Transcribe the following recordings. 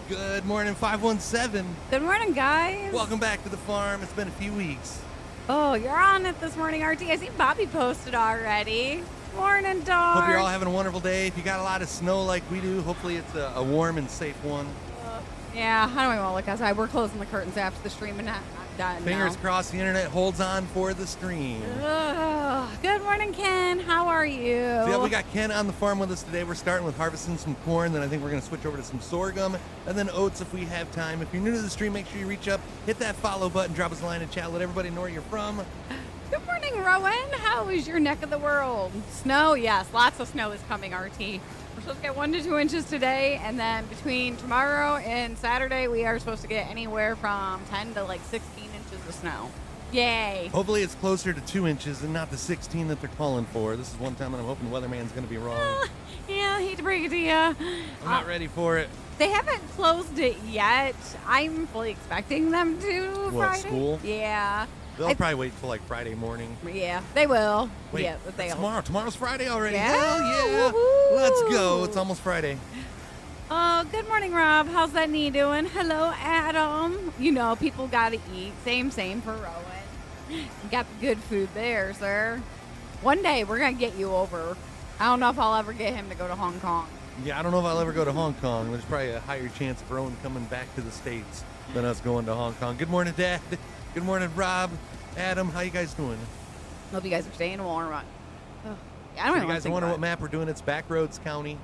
Good morning, 517. Good morning, guys. Welcome back to the farm. It's been a few weeks. Oh, you're on it this morning, RT. I see Bobby posted already. Morning, dog. Hope you're all having a wonderful day. If you got a lot of snow like we do, hopefully it's a warm and safe one. Yeah, I don't even want to look outside. We're closing the curtains after the stream and I'm done Fingers now. crossed the internet holds on for the stream. Good morning, Ken. How are you? So yeah, we got Ken on the farm with us today. We're starting with harvesting some corn, then I think we're going to switch over to some sorghum, and then oats if we have time. If you're new to the stream, make sure you reach up, hit that follow button, drop us a line in chat, let everybody know where you're from. Good morning, Rowan. How is your neck of the world? Snow? Yes, lots of snow is coming, RT. We're supposed to get 1 to 2 inches today, and then between tomorrow and Saturday, we are supposed to get anywhere from 10 to like 16 inches of snow. Yay. Hopefully it's closer to 2 inches and not the 16 that they're calling for. This is one time that I'm hoping the weatherman's going to be wrong. Yeah, I hate to break it to you. I'm not ready for it. They haven't closed it yet. I'm fully expecting them to. What, Friday. school? Yeah. They'll probably wait till like Friday morning. Yeah, they will. Wait, yeah, but they'll. tomorrow. Tomorrow's Friday already. Yeah. Hell yeah. Woohoo. Let's go. It's almost Friday. Oh, good morning, Rob. How's that knee doing? Hello, Adam. You know, people got to eat. Same for Rowan. You got the good food there, sir. One day, we're going to get you over. I don't know if I'll ever get him to go to Hong Kong. Yeah, I don't know if I'll ever go to Hong Kong. There's probably a higher chance of Rowan coming back to the States than us going to Hong Kong. Good morning, Dad. Good morning, Rob. Adam, how you guys doing? Hope you guys are staying warm. Yeah, I don't You even guys wonder what map we're doing? It's Backroads County.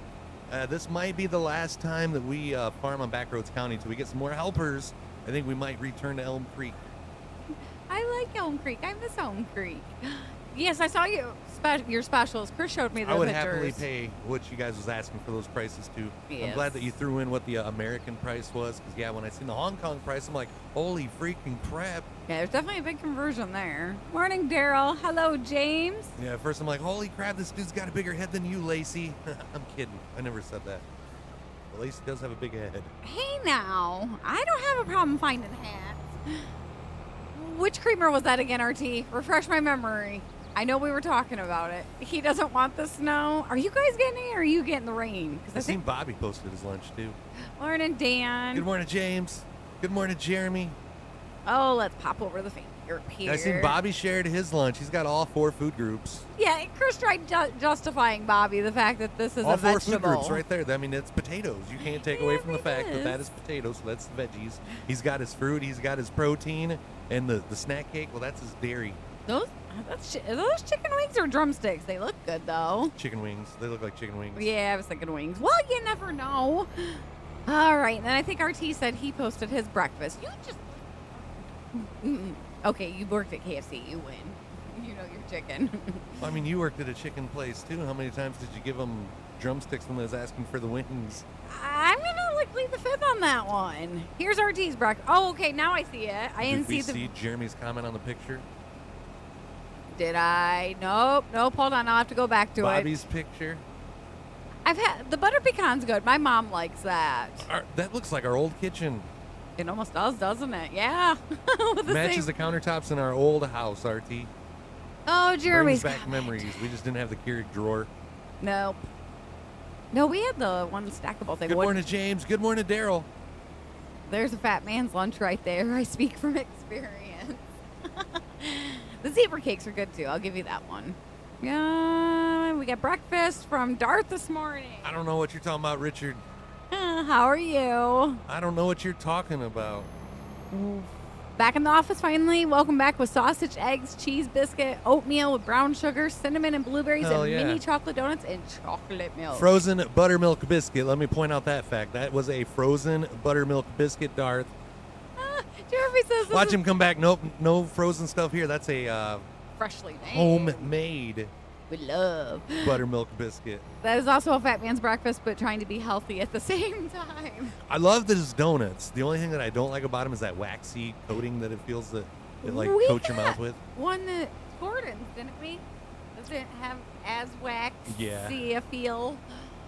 This might be the last time that we farm on Backroads County until we get some more helpers. I think we might return to Elm Creek. I like Elm Creek. I miss Elm Creek. Yes, I saw your specials. Chris showed me the I would pictures. happily pay what you guys was asking for those prices too. Yes. I'm glad that you threw in what the American price was, because yeah, when I seen the Hong Kong price, I'm like, holy freaking crap. Yeah, there's definitely a big conversion there. Morning, Daryl. Hello, James. Yeah, at first I'm like, holy crap, this dude's got a bigger head than you, Lacey. I'm kidding. I never said that. But Lacey does have a big head. Hey, now. I don't have a problem finding hats. Which creamer was that again, RT? Refresh my memory. I know we were talking about it. He doesn't want the snow. Are you guys getting it, or are you getting the rain? I seen Bobby posted his lunch too. Morning, Dan. Good morning, James. Good morning, Jeremy. Oh, let's pop over the finger here. I seen Bobby shared his lunch. He's got all 4 food groups. Yeah, Chris tried justifying Bobby the fact that this is all a 4 vegetable. food groups right there. I mean, it's potatoes. You can't take away from the fact that that is potatoes. So that's the veggies. He's got his fruit. He's got his protein, and the snack cake. Well, that's his dairy. Are those chicken wings or drumsticks? They look good though. Chicken wings. They look like chicken wings. Yeah, I was thinking wings. Well, you never know. All right, and then I think RT said he posted his breakfast. You just okay. You worked at KFC. You win. You know your chicken. I mean, you worked at a chicken place too. How many times did you give them drumsticks when they was asking for the wings? I'm gonna plead the fifth on that one. Here's RT's breakfast. Oh, okay. Now I see it. I didn't see see Jeremy's comment on the picture. Did I? Nope. Hold on. I'll have to go back to Bobby's picture. I've had the butter pecan's good. My mom likes that. That looks like our old kitchen. It almost does, doesn't it? Yeah. Matches the countertops in our old house, RT. Oh, Jeremy's brings back memories. We just didn't have the Keurig drawer. Nope. No, we had the one stackable thing. Good morning, James. Good morning, Daryl. There's a fat man's lunch right there. I speak from experience. The zebra cakes are good too. I'll give you that one. Yeah, we got breakfast from Darth this morning. I don't know what you're talking about, Richard. How are you? I don't know what you're talking about. Back in the office finally. Welcome back with sausage, eggs, cheese, biscuit, oatmeal with brown sugar, cinnamon and blueberries, Hell and yeah. mini chocolate donuts and chocolate milk. Frozen buttermilk biscuit. Let me point out that fact. That was a frozen buttermilk biscuit, Darth. Jeremy says this Watch him come back. Nope, no frozen stuff here. That's a freshly made. homemade We love buttermilk biscuit. That is also a fat man's breakfast, but trying to be healthy at the same time. I love those donuts. The only thing that I don't like about them is that waxy coating that it feels that it like We coats your got mouth with. One that Gordon's, didn't we? Does it have as waxy Yeah. a feel?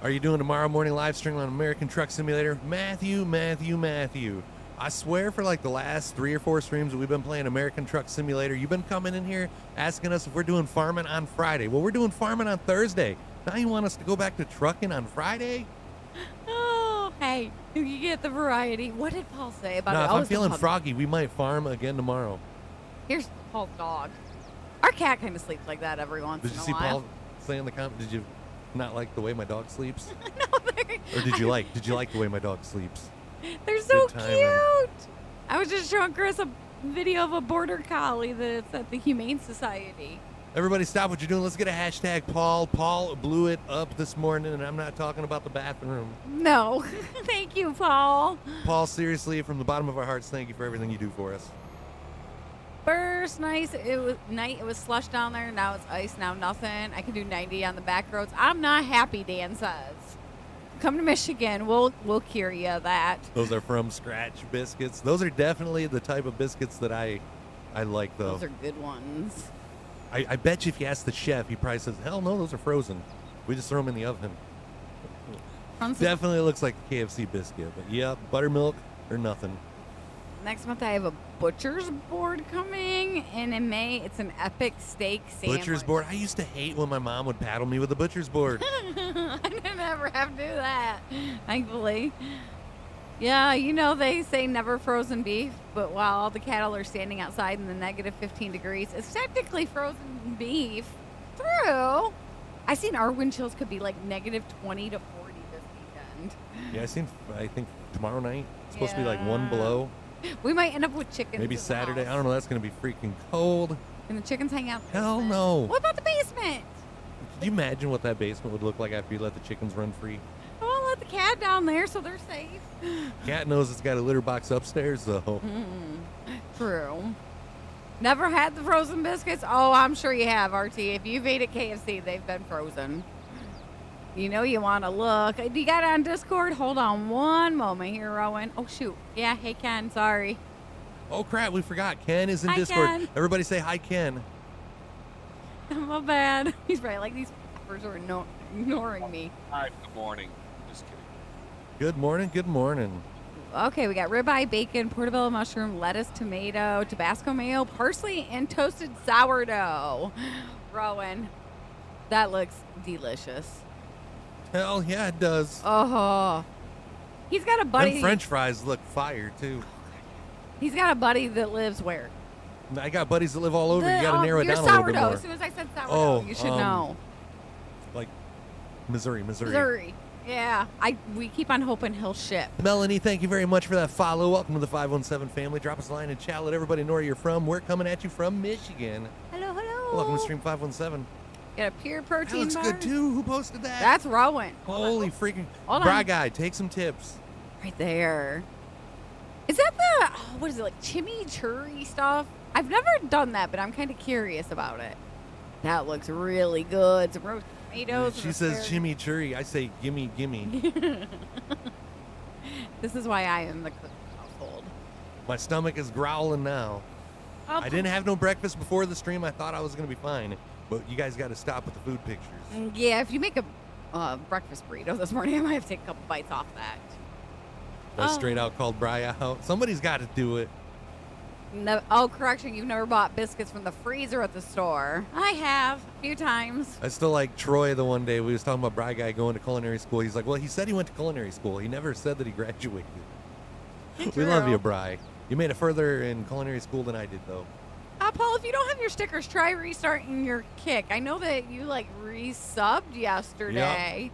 Are you doing tomorrow morning live stream on American Truck Simulator? Matthew. I swear for like the last 3 or 4 streams that we've been playing American Truck Simulator, you've been coming in here asking us if we're doing farming on Friday. Well, we're doing farming on Thursday. Now you want us to go back to trucking on Friday? Oh, Hey, you get the variety. What did Paul say about it? Now, if Oh, I'm it's the feeling puppy. froggy, we might farm again tomorrow. Here's Paul's dog. Our cat kind of sleeps like that every once Did in you a see while. Paul say in the comment? Did you not like the way my dog sleeps? No, Or did you like the way my dog sleeps? they're so Good timing. cute. I was just showing Chris a video of a border collie that's at the Humane Society. Everybody stop what you're doing. Let's get a hashtag Paul. Paul blew it up this morning, and I'm not talking about the bathroom. No. Thank you, Paul. Paul, seriously, from the bottom of our hearts, thank you for everything you do for us. First night it was slush down there. Now it's ice. Now nothing. I can do 90 on the back roads. I'm not happy, Dan says. Come to Michigan. We'll cure you of that. Those are from scratch biscuits. Those are definitely the type of biscuits that I like, though. Those are good ones. I bet you if you ask the chef, he probably says, hell no, those are frozen. We just throw them in the oven. Definitely looks like a KFC biscuit. But yeah, buttermilk or nothing. Next month I have a butcher's board coming, and in May it's an epic steak sandwich. Butcher's board. I used to hate when my mom would paddle me with a butcher's board. I didn't ever have to do that, thankfully. Yeah, you know they say never frozen beef, but while all the cattle are standing outside in the negative 15 degrees, it's technically frozen beef. True. I seen our wind chills could be like negative 20 to 40 this weekend. Yeah, I think tomorrow night. It's supposed to be like 1 below. We might end up with chickens. Maybe in the Saturday. I house. don't know. That's going to be freaking cold. And the chickens hang out. in the Hell basement. no. What about the basement? Could you imagine what that basement would look like after you let the chickens run free? I won't let the cat down there so they're safe. Cat knows it's got a litter box upstairs, though. True. Never had the frozen biscuits? Oh, I'm sure you have, RT. If you've ate at KFC, they've been frozen. You know you want to look. Do you got it on Discord? Hold on one moment here, Rowan. Oh, shoot. Yeah, hey, Ken. Sorry. Oh, crap. We forgot. Ken is in Hi, Discord. Ken. Everybody say hi, Ken. My bad. He's right. Like, these peppers are ignoring me. Hi, good morning. Just kidding. Good morning. Good morning. Okay, we got ribeye, bacon, portobello mushroom, lettuce, tomato, Tabasco mayo, parsley, and toasted sourdough. Rowan, that looks delicious. Hell yeah, it does. Oh, he's got a buddy. Them French fries look fire, too. He's got a buddy that lives where? I got buddies that live all over. You got to narrow it your down a little bit sourdough. more. As soon as I said sourdough, Oh, you should know. Like Missouri. Missouri. Yeah, we keep on hoping he'll ship. Melanie, thank you very much for that follow. Welcome to the 517 family. Drop us a line and chat. Let everybody know where you're from. We're coming at you from Michigan. Hello, hello. Welcome to Stream 517. Got a pure protein That looks bar. good, too. Who posted that? That's Rowan. Holy freaking. Hold Bra on. guy, take some tips. Right there. Is that the, what is it, like chimichurri stuff? I've never done that, but I'm kind of curious about it. That looks really good. Some roast tomatoes. She and says asparagus. chimichurri. I say gimme, gimme. This is why I am the cook household. My stomach is growling now. Oh, I didn't have no breakfast before the stream. I thought I was going to be fine. But you guys got to stop with the food pictures. Yeah, if you make a breakfast burrito this morning, I might have to take a couple bites off that. That's straight out called Bri out. Somebody's got to do it. No, oh, correction, you've never bought biscuits from the freezer at the store. I have, a few times. I still like Troy the one day. We was talking about Bri guy going to culinary school. He's like, well, he said he went to culinary school. He never said that he graduated. We love you, Bri. You made it further in culinary school than I did, though. Paul, if you don't have your stickers, try restarting your kick. I know that you, like, resubbed yesterday.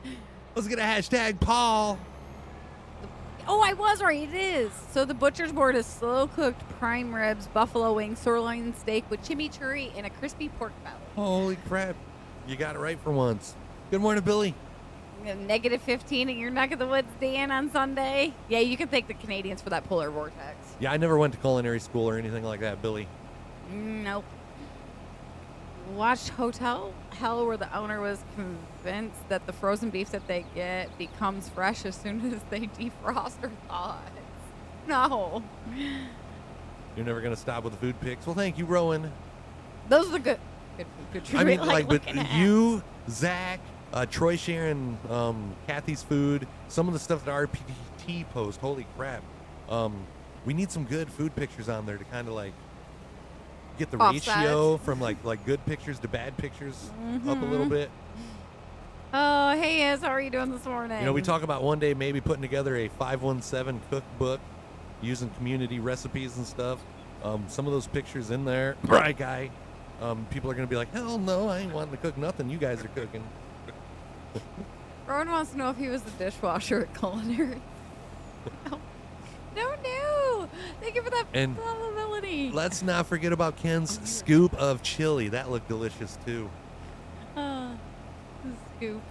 Let's get a hashtag Paul. Oh, I was right. It is. So the butcher's board is slow-cooked prime ribs, buffalo wings, sirloin steak with chimichurri, and a crispy pork belly. Holy crap. You got it right for once. Good morning, Billy. Negative 15 at your neck of the woods, Dan, on Sunday. Yeah, you can thank the Canadians for that polar vortex. Yeah, I never went to culinary school or anything like that, Billy. Nope. Watched Hotel Hell, where the owner was convinced that the frozen beef that they get becomes fresh as soon as they defrost or thaw it. No. You're never going to stop with the food pics. Well, thank you, Rowan. Those are the good I mean, like, but looking at. you, Zach, Troy sharing Kathy's food, some of the stuff that RPT post, holy crap. We need some good food pictures on there to kind of like get the Offset. ratio from like good pictures to bad pictures up a little bit. Oh, Hey, Iz, how are you doing this morning? You know, we talk about one day maybe putting together a 517 cookbook using community recipes and stuff. Some of those pictures in there, right, guy? People are going to be like, hell no, I ain't wanting to cook nothing. You guys are cooking. Rowan wants to know if he was the dishwasher at culinary. No. Thank you for that And probability. let's not forget about Ken's scoop of chili. That looked delicious, too. Scoop.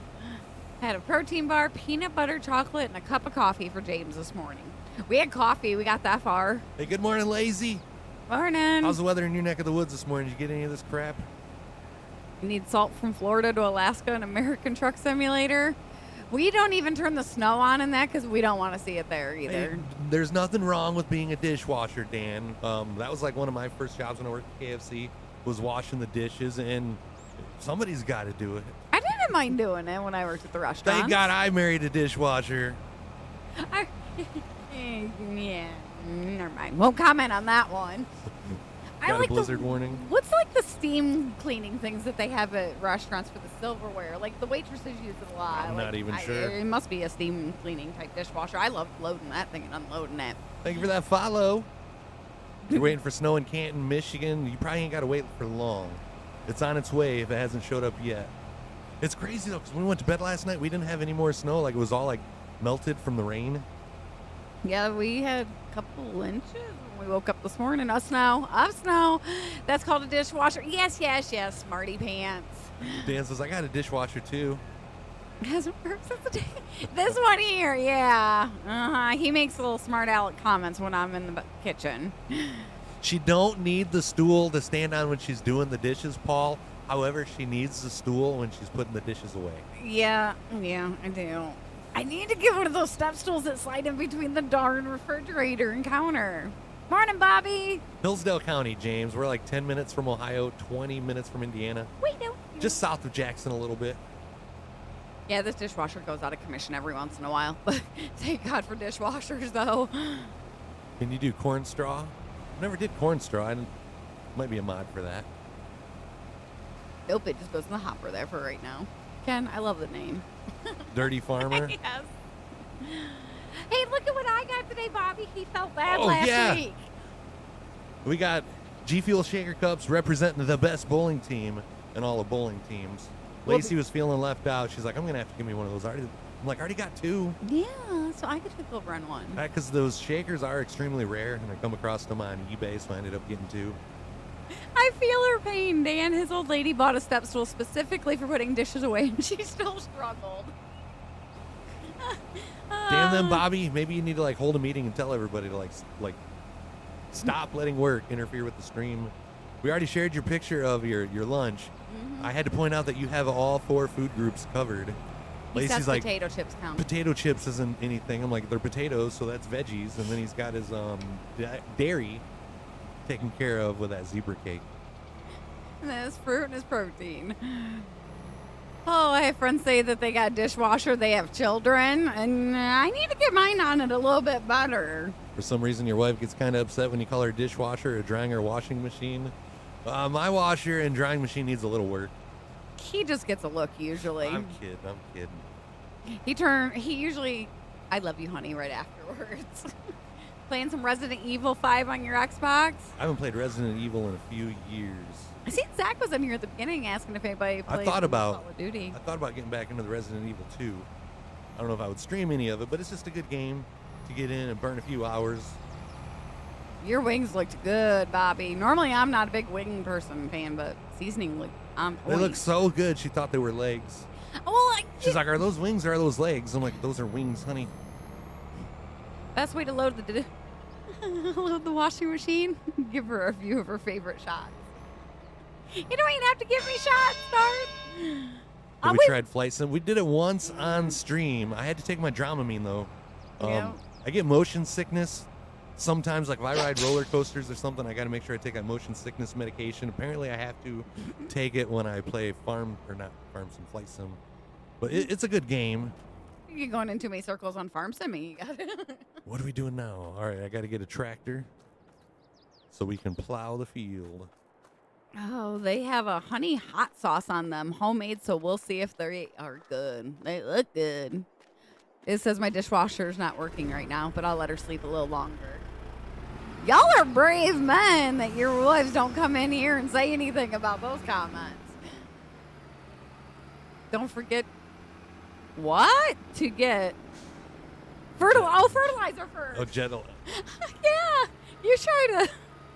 Had a protein bar, peanut butter, chocolate, and a cup of coffee for James this morning. We had coffee. We got that far. Hey, good morning, Lazy. Morning. How's the weather in your neck of the woods this morning? Did you get any of this crap? You need salt from Florida to Alaska and American Truck Simulator. We don't even turn the snow on in that because we don't want to see it there either. Hey, there's nothing wrong with being a dishwasher, Dan. That was like one of my first jobs when I worked at KFC, was washing the dishes, and somebody's got to do it. I didn't mind doing it when I worked at the restaurant. Thank God I married a dishwasher. Yeah, never mind. Won't comment on that one. Got a blizzard warning. What's like the steam cleaning things that they have at restaurants for the silverware? Like the waitresses use it a lot. I'm not even sure. It must be a steam cleaning type dishwasher. I love loading that thing and unloading it. Thank you for that follow. You're waiting for snow in Canton, Michigan. You probably ain't got to wait for long. It's on its way if it hasn't showed up yet. It's crazy though, because when we went to bed last night, we didn't have any more snow. Like it was all like melted from the rain. Yeah, we had a couple inches when we woke up this morning. Up snow. That's called a dishwasher. Yes, smarty pants. Dan says, I got a dishwasher too. Hasn't worked since the day. This one here, yeah. He makes little smart aleck comments when I'm in the kitchen. She don't need the stool to stand on when she's doing the dishes, Paul. However, she needs the stool when she's putting the dishes away. Yeah, I do. I need to get one of those step stools that slide in between the darn refrigerator and counter. Morning, Bobby. Hillsdale County, James. We're like 10 minutes from Ohio, 20 minutes from Indiana. Wait, no. Just south of Jackson a little bit. Yeah, this dishwasher goes out of commission every once in a while. But thank God for dishwashers, though. Can you do corn straw? Never did corn straw. Might be a mod for that. Nope, it just goes in the hopper there for right now. Ken, I love the name. Dirty Farmer. Yes. Hey, look at what I got today, Bobby. He felt bad last week. We got G Fuel Shaker Cups representing the best bowling team in all the bowling teams. Lacey was feeling left out. She's like, I'm going to have to give me one of those. I'm like, I already got two. Yeah, so I could take over on one. Because those shakers are extremely rare, and I come across them on eBay, so I ended up getting two. I feel her pain, Dan. His old lady bought a step stool specifically for putting dishes away, and she still struggled. Damn them, Bobby. Maybe you need to hold a meeting and tell everybody to like stop letting work interfere with the stream. We already shared your picture of your lunch. Mm-hmm. I had to point out that you have all 4 food groups covered. Lacey's like, potato chips count. Potato chips isn't anything. I'm like, they're potatoes, so that's veggies. And then he's got his dairy taken care of with that zebra cake. And then his fruit and his protein. Oh, I have friends say that they got a dishwasher, they have children, and I need to get mine on it a little bit better. For some reason, your wife gets kind of upset when you call her dishwasher a drying or washing machine. My washer and drying machine needs a little work. He just gets a look usually. I'm kidding. He usually, I love you, honey, right afterwards. Playing some Resident Evil 5 on your Xbox? I haven't played Resident Evil in a few years. I seen Zach was in here at the beginning asking if anybody played Call of Duty. I thought about getting back into the Resident Evil 2. I don't know if I would stream any of it, but it's just a good game to get in and burn a few hours. Your wings looked good, Bobby. Normally, I'm not a big wing fan, but seasoning looked on point. They look so good. She thought they were legs. She's like, are those wings or are those legs? I'm like, those are wings, honey. Best way to load the washing machine? Give her a few of her favorite shots. You don't even have to give me shots, Start. We tried flight sim. We did it once on stream. I had to take my Dramamine though. I get motion sickness. Sometimes, like if I ride roller coasters or something, I got to make sure I take that motion sickness medication. Apparently, I have to take it when I play flight sim. But it's a good game. You're going in too many circles on Farm Sim. What are we doing now? All right, I got to get a tractor so we can plow the field. Oh, they have a honey hot sauce on them, homemade, so we'll see if they are good. They look good. It says my dishwasher's not working right now, but I'll let her sleep a little longer. Y'all are brave men that your wives don't come in here and say anything about those comments. Don't forget what? To get fertilizer first. Oh, gentle. Yeah, you try to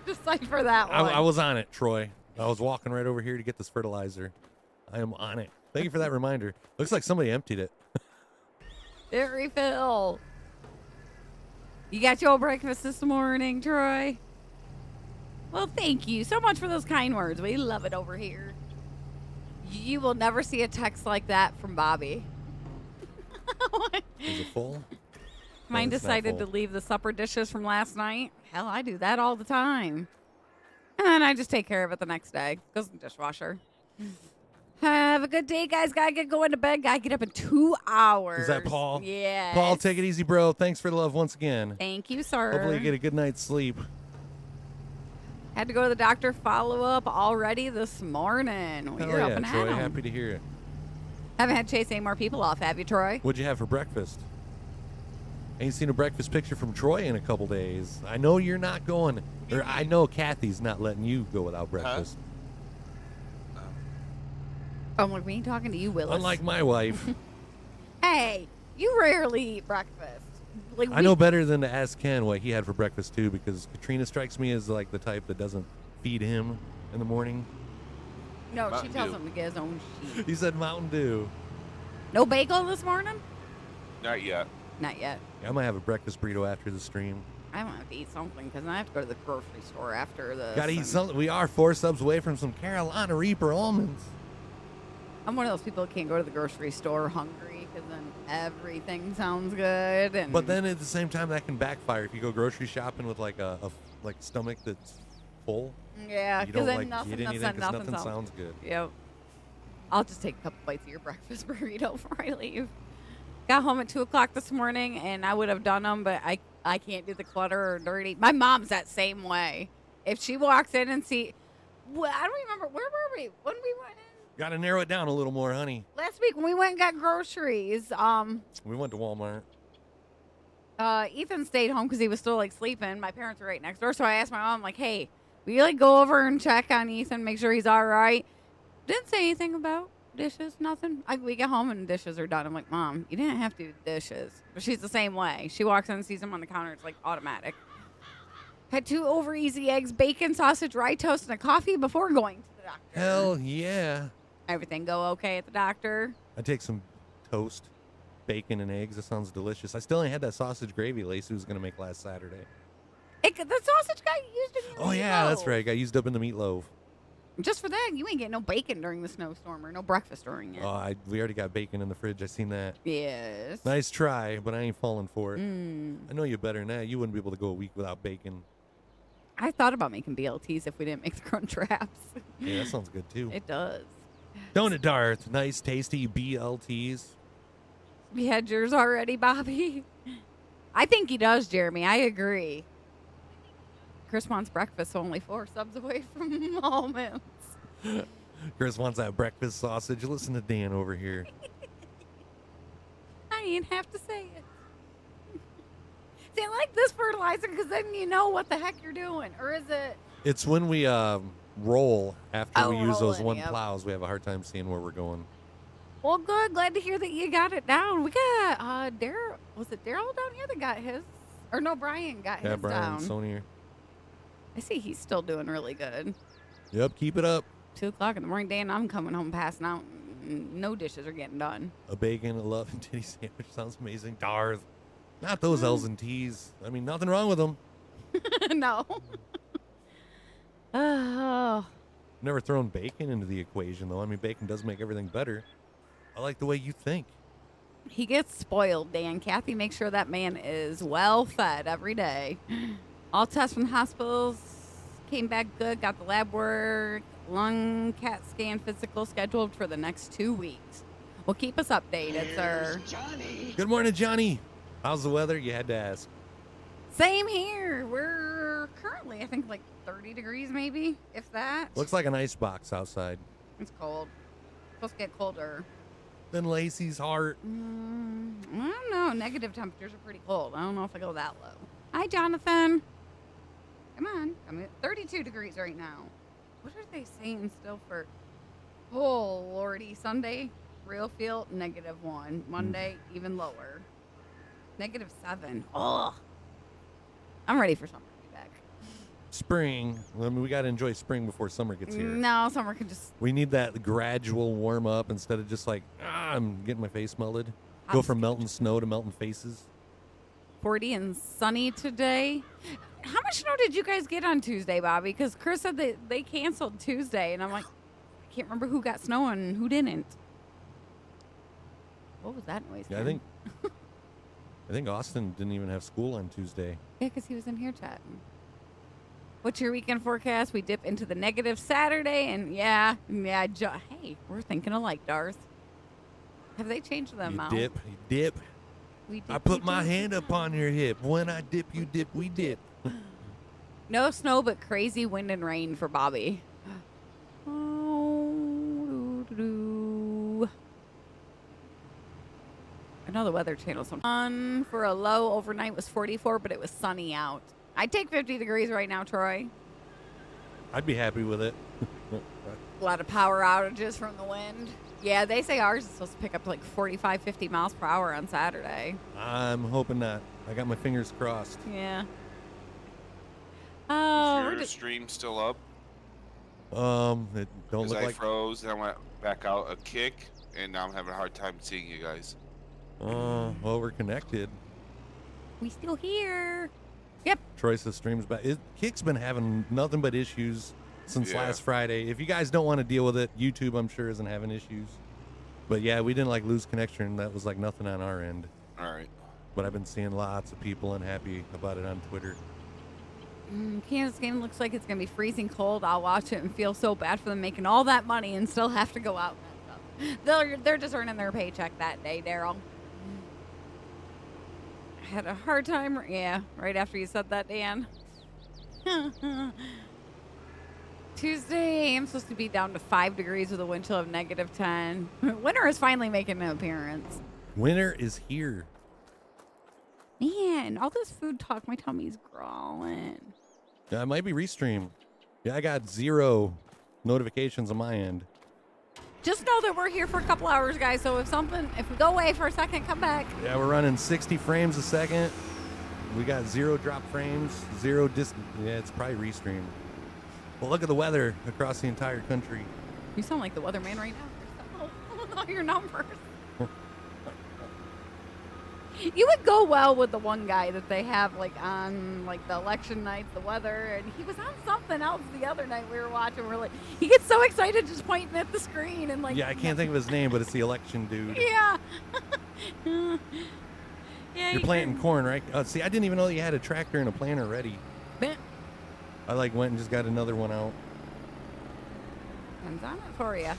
decipher that one. I was on it, Troy. I was walking right over here to get this fertilizer. I am on it. Thank you for that reminder. Looks like somebody emptied it. Didn't refill. You got your breakfast this morning, Troy? Well, thank you so much for those kind words. We love it over here. You will never see a text like that from Bobby. Is it full? Mine No, it's not decided to full. leave the supper dishes from last night. Hell, I do that all the time. And then I just take care of it the next day. Goes in the dishwasher. Have a good day, guys. Gotta get going to bed. Gotta get up in 2 hours. Is that Paul? Yeah. Paul, take it easy, bro. Thanks for the love once again. Thank you, sir. Hopefully you get a good night's sleep. Had to go to the doctor follow-up already this morning. Well, Hell you're up yeah, and Troy. at 'em. Happy to hear it. Haven't had to chase any more people off, have you, Troy? What'd you have for breakfast? Ain't seen a breakfast picture from Troy in a couple days. I know you're not going, or I know Kathy's not letting you go without breakfast. I'm like, we ain't talking to you, Willis. Unlike my wife. Hey, you rarely eat breakfast. Like I know better than to ask Ken what he had for breakfast too, because Katrina strikes me as like the type that doesn't feed him in the morning. No, she Mountain tells Dew. him to get his own shit. He said Mountain Dew. No bagel this morning? Not yet. Not yet. Yeah, I might have a breakfast burrito after the stream. I want to eat something because I have to go to the grocery store after this. Gotta eat and something. We are 4 subs away from some Carolina Reaper almonds. I'm one of those people that can't go to the grocery store hungry because then everything sounds good. And But then at the same time, that can backfire if you go grocery shopping with like a like stomach that's full. yeah, You because don't then like nothing, eat anything nothing, 'cause nothing nothing sounds good. Yep. I'll just take a couple bites of your breakfast burrito before I leave. Got home at 2 o'clock this morning, and I would have done them, but I can't do the clutter or dirty. My mom's that same way. If she walks in and well, I don't remember, where were we? When we went in? Got to narrow it down a little more, honey. Last week when we went and got groceries, We went to Walmart. Ethan stayed home because he was still like sleeping. My parents were right next door, so I asked my mom, like, "Hey, will you like go over and check on Ethan, make sure he's all right?" Didn't say anything about dishes, nothing. We get home and dishes are done. I'm like, "Mom, you didn't have to do dishes," but she's the same way. She walks in and sees them on the counter. It's like automatic. Had 2 over easy eggs, bacon, sausage, rye toast, and a coffee before going to the doctor. Hell yeah. Everything go okay at the doctor? I take some toast, bacon, and eggs. That sounds delicious. I still ain't had that sausage gravy Lacey was going to make last Saturday. The sausage got used in your Oh, yeah, that's meatloaf. right. Got used up in the meatloaf. Just for that, you ain't getting no bacon during the snowstorm or no breakfast during it. We already got bacon in the fridge. I seen that. Yes. Nice try, but I ain't falling for it. Mm. I know you better than that. You wouldn't be able to go a week without bacon. I thought about making BLTs if we didn't make the crunch wraps. Yeah, that sounds good too. It does. Don't it, Darth? Nice, tasty BLTs. You had yours already, Bobby? I think he does, Jeremy. I agree. Chris wants breakfast, only 4 subs away from moments. Chris wants that breakfast sausage. Listen to Dan over here. I didn't have to say it. See, I like this fertilizer because then you know what the heck you're doing. Or is it? It's when we roll after we use those rolling, one yep. plows, we have a hard time seeing where we're going. Well, good. Glad to hear that you got it down. We got Daryl. Was it Daryl down here that got his? Or no, Brian got Yeah, his Brian, down. Sony. I see he's still doing really good. Yep, keep it up. 2 o'clock in the morning, Dan, I'm coming home passing out. No dishes are getting done. A bacon, a love, and titty sandwich sounds amazing. Darth. Not those L's and T's. I mean, nothing wrong with them. No. Oh. Never thrown bacon into the equation, though. I mean, bacon does make everything better. I like the way you think. He gets spoiled, Dan. Kathy makes sure that man is well fed every day. All tests from the hospitals came back good. Got the lab work, lung, CAT scan, physical scheduled for the next 2 weeks. Well, keep us updated, sir. Good morning, Johnny. How's the weather? You had to ask. Same here. We're currently, I think, like 30 degrees maybe, if that. Looks like an ice box outside. It's cold. Supposed to get colder. Then Lacey's heart. I don't know. Negative temperatures are pretty cold. I don't know if I go that low. Hi, Jonathan. Come on. I'm at 32 degrees right now. What are they saying still for? Oh, Lordy. Sunday, real feel, -1. Monday, even lower. -7. Oh. I'm ready for summer to be back. Spring. I mean, we got to enjoy spring before summer gets here. No, summer can just. We need that gradual warm up instead of just like, I'm getting my face melted. Go from melting snow to melting faces. 40 and sunny today. How much snow did you guys get on Tuesday, Bobby? Because Chris said that they canceled Tuesday, and I'm like, I can't remember who got snow and who didn't. What was that noise? Yeah, I think Austin didn't even have school on Tuesday. Yeah, because he was in here chatting. What's your weekend forecast? We dip into the negative Saturday, and hey, we're thinking alike, Darth. Have they changed the amount? You dip. We dip, I put my hand up on your hip. When I dip, you dip, we dip. No snow, but crazy wind and rain for Bobby. I know the Weather Channel. Sun for a low overnight was 44, but it was sunny out. I'd take 50 degrees right now, Troy. I'd be happy with it. A lot of power outages from the wind. Yeah, they say ours is supposed to pick up to like 45, 50 miles per hour on Saturday. I'm hoping not. I got my fingers crossed. Yeah. Is your stream still up? It don't look I like. froze, and I went back out a kick, and now I'm having a hard time seeing you guys. Well, we're connected. We still here. Yep. Troy says streams back. Kick's been having nothing but issues since last Friday. If you guys don't want to deal with it, YouTube, I'm sure, isn't having issues. But yeah, we didn't like lose connection. That was like nothing on our end. All right. But I've been seeing lots of people unhappy about it on Twitter. Kansas game looks like it's going to be freezing cold. I'll watch it and feel so bad for them making all that money and still have to go out and that stuff. They're just earning their paycheck that day, Daryl. I had a hard time. Yeah, right after you said that, Dan. Tuesday, I'm supposed to be down to 5 degrees with a wind chill of -10. Winter is finally making an appearance. Winter is here. Man, all this food talk, my tummy's growling. Yeah, it might be restream. Yeah, I got 0 notifications on my end. Just know that we're here for a couple hours, guys. So if we go away for a second, come back. Yeah, we're running 60 frames a second. We got 0 drop frames, 0 disc. Yeah, it's probably restream. Well, look at the weather across the entire country. You sound like the weatherman right now. All your numbers. You would go well with the one guy that they have like on like the election nights, the weather, and he was on something else the other night we were watching. We're like, he gets so excited just pointing at the screen and like. Yeah, I can't think of his name, but it's the election dude. Yeah. Yeah. You're planting corn, right? See, I didn't even know you had a tractor and a planter ready. I like went and just got another one out. Hands on it for you.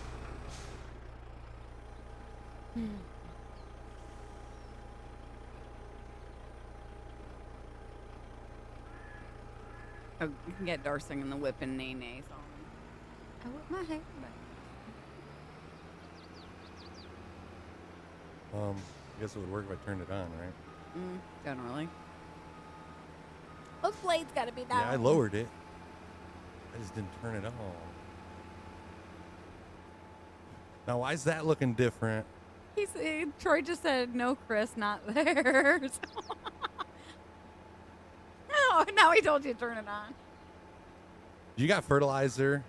Oh, you can get Darsing in the whip and Nene song. I whip my hair back. I guess it would work if I turned it on, right? Generally. Those blades gotta be down. Yeah, I lowered it. I just didn't turn it on. Now, why is that looking different? Troy just said, no, Chris, not there. Oh, now he told you to turn it on. You got fertilizer?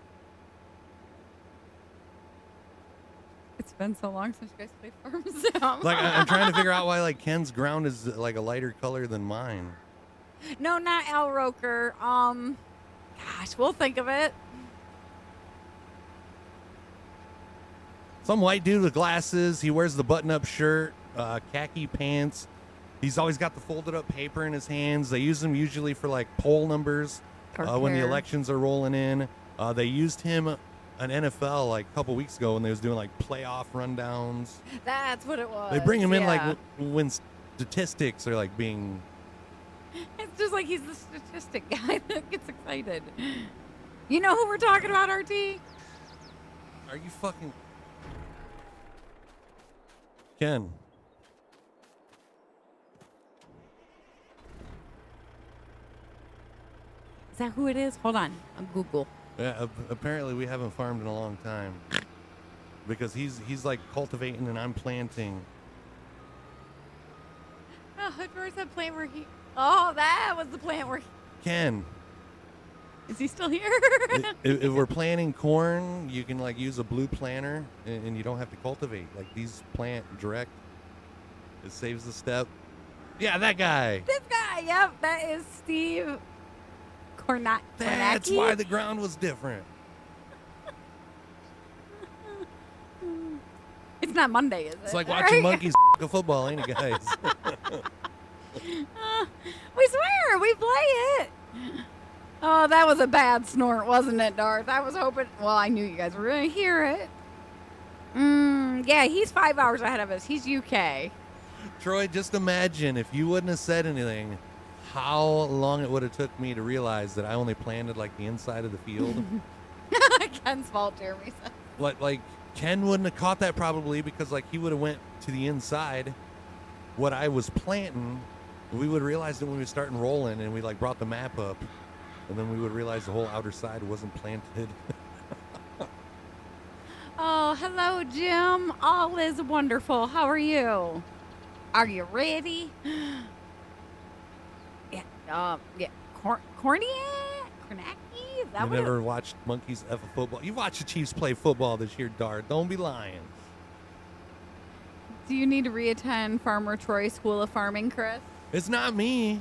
It's been so long since you guys played Farm Sim. Like, I'm trying to figure out why, like, Ken's ground is, like, a lighter color than mine. No, not Al Roker. Gosh, we'll think of it. Some white dude with glasses. He wears the button-up shirt, khaki pants. He's always got the folded-up paper in his hands. They use them usually for, like, poll numbers when the elections are rolling in. They used him an NFL, like, a couple weeks ago when they was doing, like, playoff rundowns. That's what it was. They bring him in, like, when statistics are, like, being It's just like he's the statistic guy that gets excited. You know who we're talking about, RT? Are you fucking... Ken. Is that who it is? Hold on. I'll Google. Yeah, apparently we haven't farmed in a long time. Because he's like cultivating and I'm planting. Oh, where's that plant where he... Oh, that was the plant where he... Ken. Is he still here? if we're planting corn, you can like use a blue planter and you don't have to cultivate. Like these plant direct. It saves the step. Yeah, that guy. This guy, yep. That is Steve Kornacki. That's why the ground was different. It's not Monday, is it? It's like watching monkeys a football, ain't it, guys? We swear, we play it. Oh, that was a bad snort, wasn't it, Darth? I was hoping... Well, I knew you guys were going to hear it. Yeah, he's 5 hours ahead of us. He's UK. Troy, just imagine if you wouldn't have said anything, how long it would have took me to realize that I only planted like the inside of the field. Ken's fault, Jeremy said. Like Ken wouldn't have caught that probably because like he would have went to the inside. What I was planting, we would realize it when we were starting rolling and we like brought the map up, and then we would realize the whole outer side wasn't planted. Oh, hello, Jim. All is wonderful. How are you? Are you ready? Yeah. Kornacki? Is that You what never watched monkeys F a football. You watched the Chiefs play football this year, Dart. Don't be lying. Do you need to reattend Farmer Troy School of Farming, Chris? It's not me.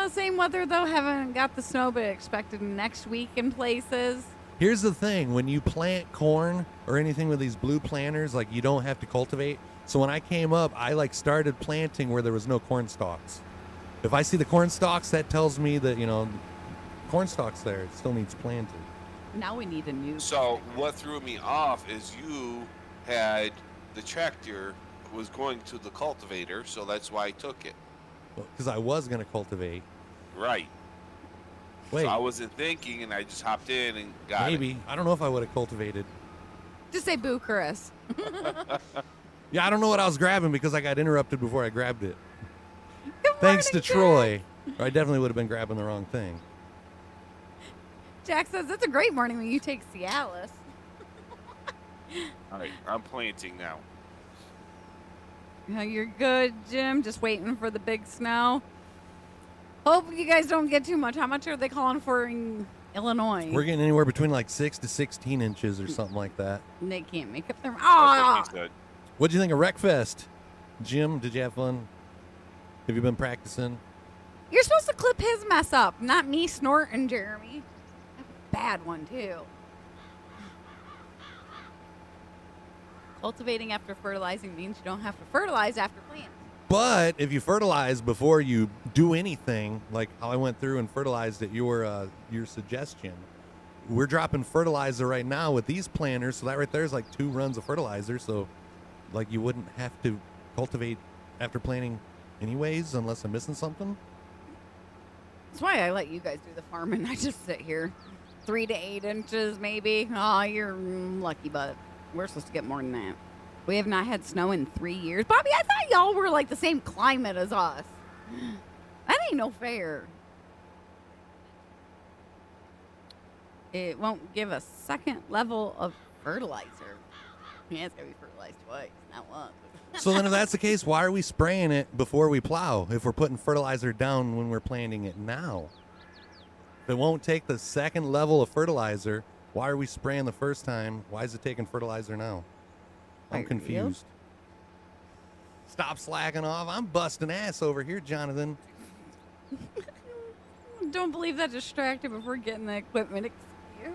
Same weather, though. Haven't got the snow, but expected next week in places. Here's the thing. When you plant corn or anything with these blue planters, like you don't have to cultivate. So when I came up, I like started planting where there was no corn stalks. If I see the corn stalks, that tells me that, you know, corn stalks there. It still needs planted. Now we need a new... So what threw me off is you had the tractor was going to the cultivator, so that's why I took it. Because I was going to cultivate. Right. Wait. So I wasn't thinking, and I just hopped in and got it. Maybe. I don't know if I would have cultivated. Just say boo, Chris. Yeah, I don't know what I was grabbing because I got interrupted before I grabbed it. Good Thanks to morning, Troy. Or I definitely would have been grabbing the wrong thing. Jack says, it's a great morning when you take Cialis. All right, I'm planting now. You're good, Jim. Just waiting for the big snow. Hope you guys don't get too much. How much are they calling for in Illinois? We're getting anywhere between like 6 to 16 inches or something like that. And they can't make up their... That's Oh! what he said. What'd you think of Wreckfest? Jim, did you have fun? Have you been practicing? You're supposed to clip his mess up, not me snorting, Jeremy. Bad one, too. Cultivating after fertilizing means you don't have to fertilize after planting. But if you fertilize before you do anything, like how I went through and fertilized at your suggestion, we're dropping fertilizer right now with these planters, so that right there is like 2 runs of fertilizer. So, like, you wouldn't have to cultivate after planting anyways, unless I'm missing something. That's why I let you guys do the farming. I just sit here. 3 to 8 inches, maybe. Oh, you're lucky, but we're supposed to get more than that. We have not had snow in 3 years. Bobby, I thought y'all were like the same climate as us. That ain't no fair. It won't give a second level of fertilizer. Yeah, it's got to be fertilized twice, not once. So then if that's the case, why are we spraying it before we plow if we're putting fertilizer down when we're planting it now? If it won't take the second level of fertilizer, why are we spraying the first time? Why is it taking fertilizer now? I'm confused. Stop slacking off. I'm busting ass over here, Jonathan. Don't believe that distracted before getting the equipment excuse.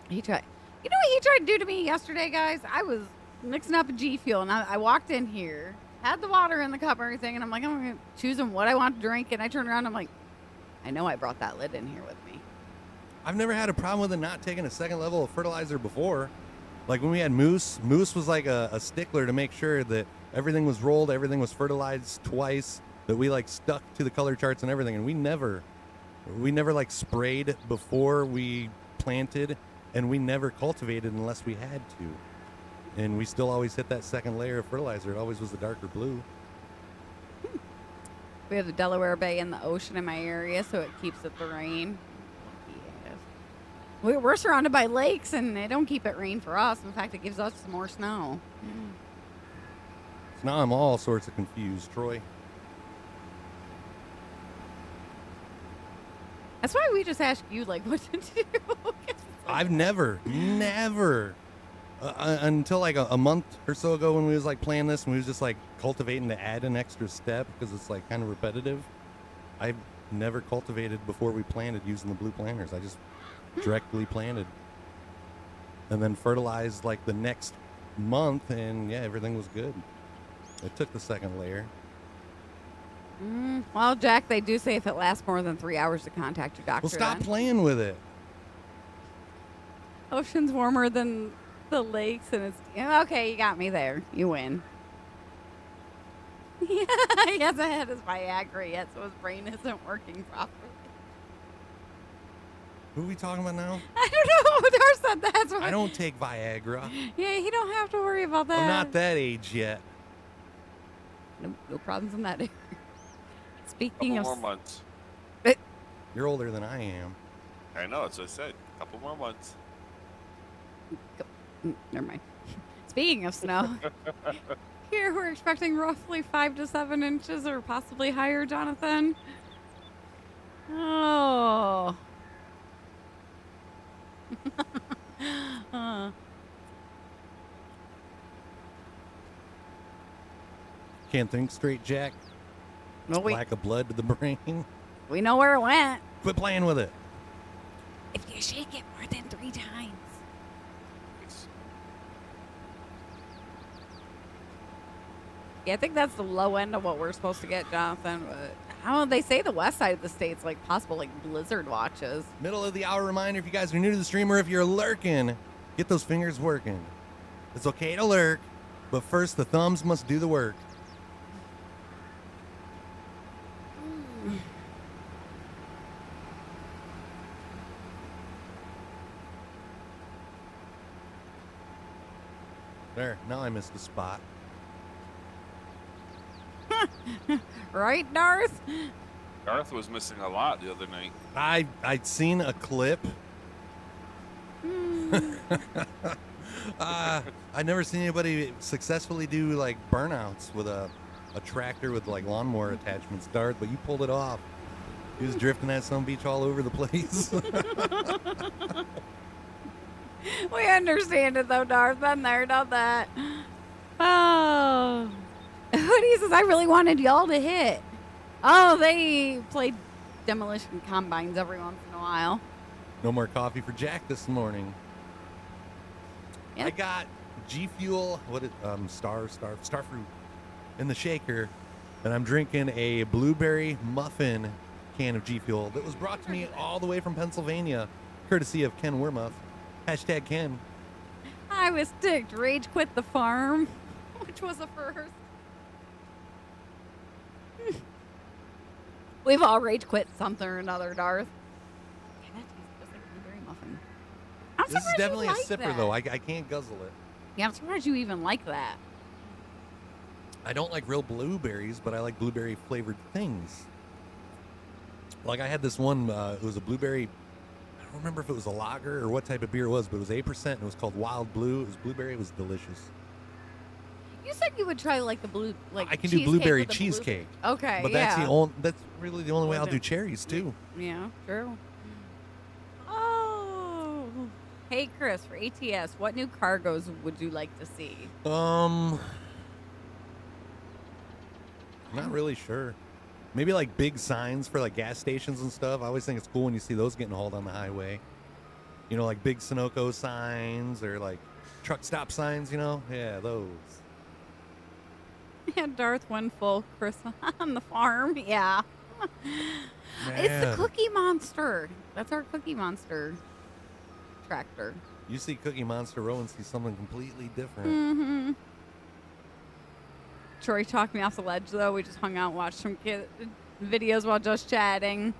He tried. You know what he tried to do to me yesterday, guys? I was mixing up a G Fuel, and I walked in here, had the water in the cup and everything, and I'm like, I'm going to choose what I want to drink, and I turned around, and I'm like, I know I brought that lid in here with me. I've never had a problem with it not taking a second level of fertilizer before. Like when we had Moose was like a stickler to make sure that everything was rolled, everything was fertilized twice, that we like stuck to the color charts and everything. And we never like sprayed before we planted, and we never cultivated unless we had to. And we still always hit that second layer of fertilizer. It always was the darker blue. We have the Delaware Bay and the ocean in my area, so it keeps it the rain. Yes. We're surrounded by lakes, and they don't keep it rain for us. In fact, it gives us some more snow. So now I'm all sorts of confused, Troy. That's why we just ask you, like, what to do. I've never, until like a month or so ago when we was like playing this and we was just like cultivating to add an extra step because it's like kind of repetitive. I've never cultivated before we planted using the blue planters. I just directly planted and then fertilized like the next month, and yeah, everything was good. It took the second layer. Well, Jack, they do say if it lasts more than 3 hours to contact your doctor. Well, stop then. playing with it. Ocean's warmer than the lakes, and it's okay. You got me there. You win. Yeah, he hasn't had his Viagra yet, so his brain isn't working properly. Who are we talking about now? I don't know. Dar said that's what. I don't take Viagra. Yeah, he don't have to worry about that. I'm not that age yet. No problems in that area. Speaking Couple of more months. You're older than I am. I know, that's what I said. Couple more months. Never mind. Speaking of snow, here we're expecting roughly 5 to 7 inches or possibly higher, Jonathan. Oh. Can't think straight, Jack. Well, Lack of blood to the brain. we know where it went. Quit playing with it. If you shake it more than 3 times. Yeah, I think that's the low end of what we're supposed to get, Jonathan. But how they say the west side of the state's like possible like blizzard watches. Middle of the hour reminder, if you guys are new to the stream or if you're lurking, get those fingers working. It's okay to lurk, but first the thumbs must do the work. There, now I missed a spot. Right, Darth? Garth was missing a lot the other night. I'd seen a clip. I'd never seen anybody successfully do like burnouts with a tractor with like lawnmower attachments, Darth, but you pulled it off. He was drifting that some beach all over the place. We understand it though, Darth. Been there, done that. Oh. Hoodie says, I really wanted y'all to hit. Oh, they played demolition combines every once in a while. No more coffee for Jack this morning. Yep. I got G Fuel, Starfruit in the shaker, and I'm drinking a blueberry muffin can of G Fuel that was brought to me all the way from Pennsylvania, courtesy of Ken Wermuth. Hashtag Ken. I was ticked. Rage quit the farm, which was a first. We've all rage quit something or another, Darth. Yeah, that tastes just like blueberry muffin. I'm This is surprised you definitely a like sipper, that. though. I can't guzzle it. Yeah, I'm surprised you even like that. I don't like real blueberries, but I like blueberry flavored things. Like I had this one, it was a blueberry, I don't remember if it was a lager or what type of beer it was, but it was 8% and it was called Wild Blue. It was blueberry, it was delicious. You said you would try like the blue, like I can do cheesecake blueberry with the cheesecake. Okay, But yeah. that's really the only way I'll do cherries too. Yeah, true. Oh. Hey, Chris, for ATS, what new cargoes would you like to see? Not really sure. Maybe like big signs for like gas stations and stuff. I always think it's cool when you see those getting hauled on the highway. You know, like big Sunoco signs or like truck stop signs, you know? Yeah, those. Yeah, Darth went full Chris on the farm. Yeah. It's the Man. Cookie Monster. That's our Cookie Monster tractor. You see Cookie Monster row and see something completely different. Mm-hmm. Troy talked me off the ledge, though. We just hung out and watched some videos while just chatting.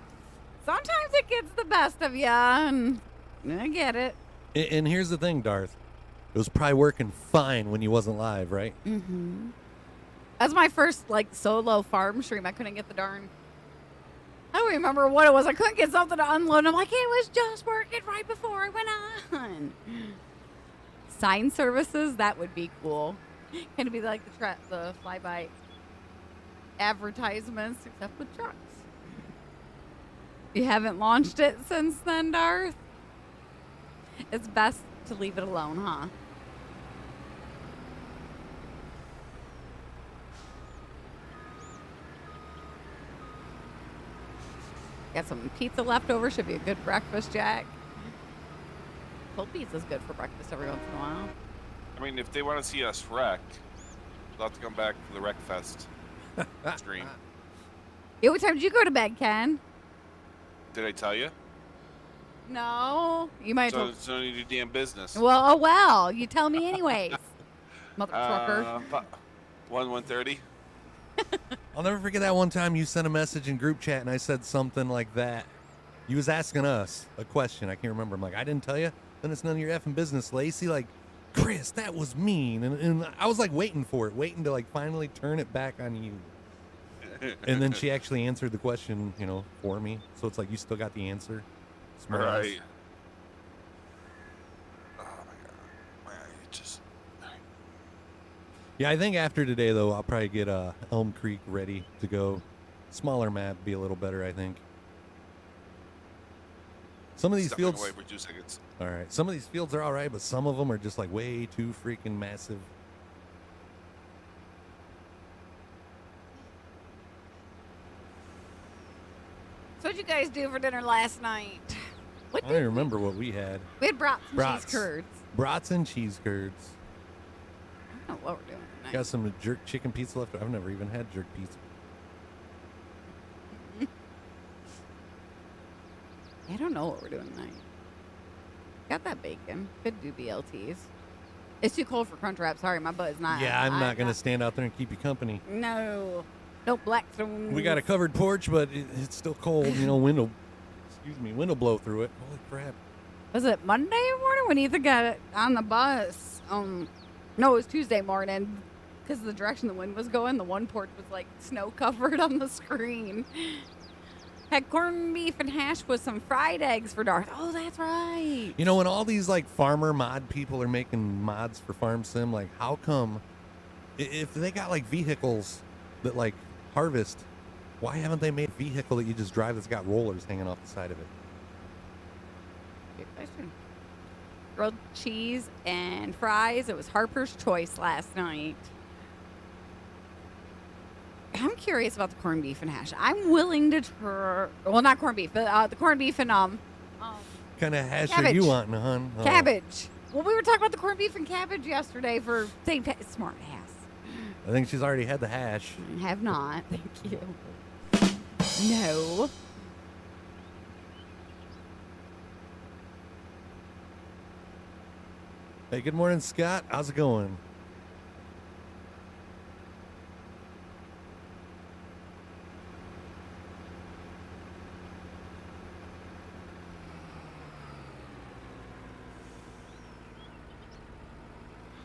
Sometimes it gets the best of you, and I get it. And here's the thing, Darth. It was probably working fine when you wasn't live, right? Mm-hmm. That's my first, solo farm stream. I couldn't get the darn... I don't remember what it was. I couldn't get something to unload. I'm like, it was just working right before I went on. Sign services, that would be cool. Can it be like the flyby advertisements, except with trucks? You haven't launched it since then, Darth? It's best to leave it alone, huh? Got some pizza left over. Should be a good breakfast, Jack. Cold pizza's good for breakfast every once in a while. I mean, if they want to see us wreck, they'll have to come back for the Wreck Fest stream. Yeah, what time did you go to bed, Ken? Did I tell you? No. You might So have it's none of your damn business. Well. You tell me anyways. Mother trucker. 1:30. I'll never forget that one time you sent a message in group chat and I said something like that. You was asking us a question. I can't remember. I'm like, I didn't tell you? Then it's none of your effing business, Lacey. Like, Chris, that was mean. And I was like waiting for it, waiting to finally turn it back on you. And then she actually answered the question, for me. So it's like you still got the answer. Smart ass. Right. Oh my god. It just. Yeah, I think after today, though, I'll probably get Elm Creek ready to go. Smaller map, be a little better, I think. Some of these Stepping fields... away for 2 seconds. All right. Some of these fields are all right, but some of them are just way too freaking massive. So what'd you guys do for dinner last night? I don't remember what we had. We had brats and Brats. cheese curds. Brats and cheese curds. I don't know what we're doing tonight. Got some jerk chicken pizza left. I've never even had jerk pizza. I don't know what we're doing tonight. Got that bacon. Could do BLTs. It's too cold for Crunchwrap. Sorry, my butt is not. Yeah, I'm not going to stand out there and keep you company. No. No Blackstone. We got a covered porch, but it's still cold. Window blow through it. Holy crap. Was it Monday morning when Ethan got it on the bus? No, it was Tuesday morning. Because of the direction the wind was going, the one porch was snow covered on the screen. Had corned beef and hash with some fried eggs for Darth. Oh, that's right. When all these farmer mod people are making mods for Farm Sim, how come if they got vehicles that harvest, why haven't they made a vehicle that you just drive that's got rollers hanging off the side of it? Good question. Grilled cheese and fries. It was Harper's Choice last night. I'm curious about the corned beef and hash. I'm willing to try. Well, not corned beef, but the corned beef and Kind of hash cabbage. are you wanting, hon? Oh. Cabbage. Well, we were talking about the corned beef and cabbage yesterday for St. Smart ass. I think she's already had the hash. Have not. Thank you. No. Hey, good morning, Scott. How's it going?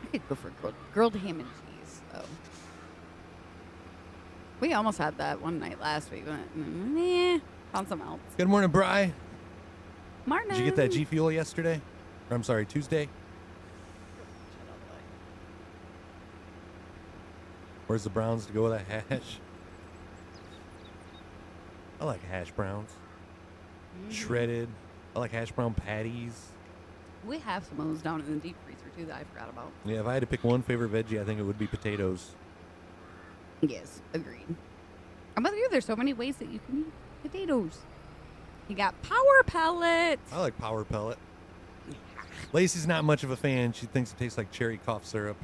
I could go for grilled ham and cheese, though. We almost had that one night last week. But, found something else. Good morning, Bri. Martin. Did you get that G Fuel yesterday? Or, I'm sorry, Tuesday? Where's the browns to go with that hash? I like hash browns. Shredded. I like hash brown patties. We have some of those down in the deep freezer, too, that I forgot about. Yeah, if I had to pick one favorite veggie, I think it would be potatoes. Yes, agreed. I'm with you. There's so many ways that you can eat potatoes. You got power pellets. I like power pellet. Lacey's not much of a fan. She thinks it tastes like cherry cough syrup.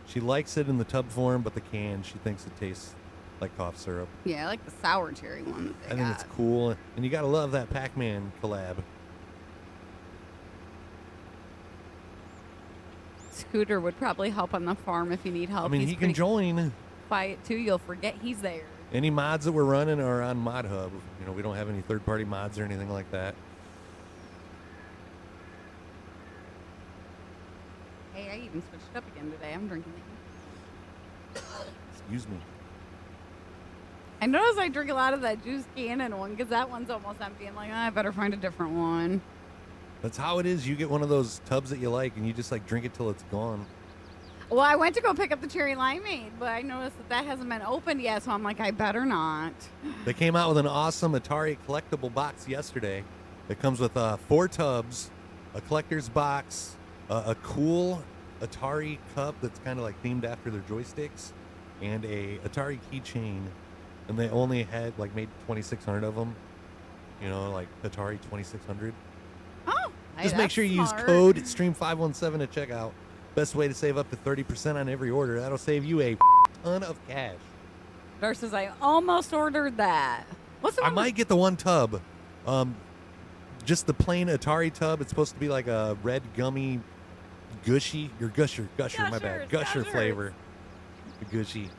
She likes it in the tub form, but the can, she thinks it tastes like cough syrup. Yeah, I like the sour cherry one that they I think it's cool. And you got to love that Pac-Man collab. Scooter would probably help on the farm if you need help. I mean, He's he can pretty join. quiet too. You'll forget he's there. Any mods that we're running are on Mod Hub. You know, we don't have any third-party mods or anything like that. Hey, I even switched it up again today. I'm drinking it. Excuse me. I noticed I drink a lot of that Juice Cannon one because that one's almost empty. I'm like, I better find a different one. That's how it is. You get one of those tubs that you like, and you just like drink it till it's gone. Well, I went to go pick up the cherry limeade, but I noticed that hasn't been opened yet, so I'm like, I better not. They came out with an awesome Atari collectible box yesterday. It comes with 4 tubs, a collector's box, a cool Atari cup that's kind of like themed after their joysticks, and a Atari keychain. And they only had like made 2,600 of them. You know, like Atari 2600. Oh, Just make sure you use code STREAM517 at checkout. Best way to save up to 30% on every order. That'll save you a ton of cash. Versus, I almost ordered that. What's the I one? might get the one tub. Just the plain Atari tub. It's supposed to be like a red gummy gushy. Your gusher, my bad. Gusher flavor. Gushy.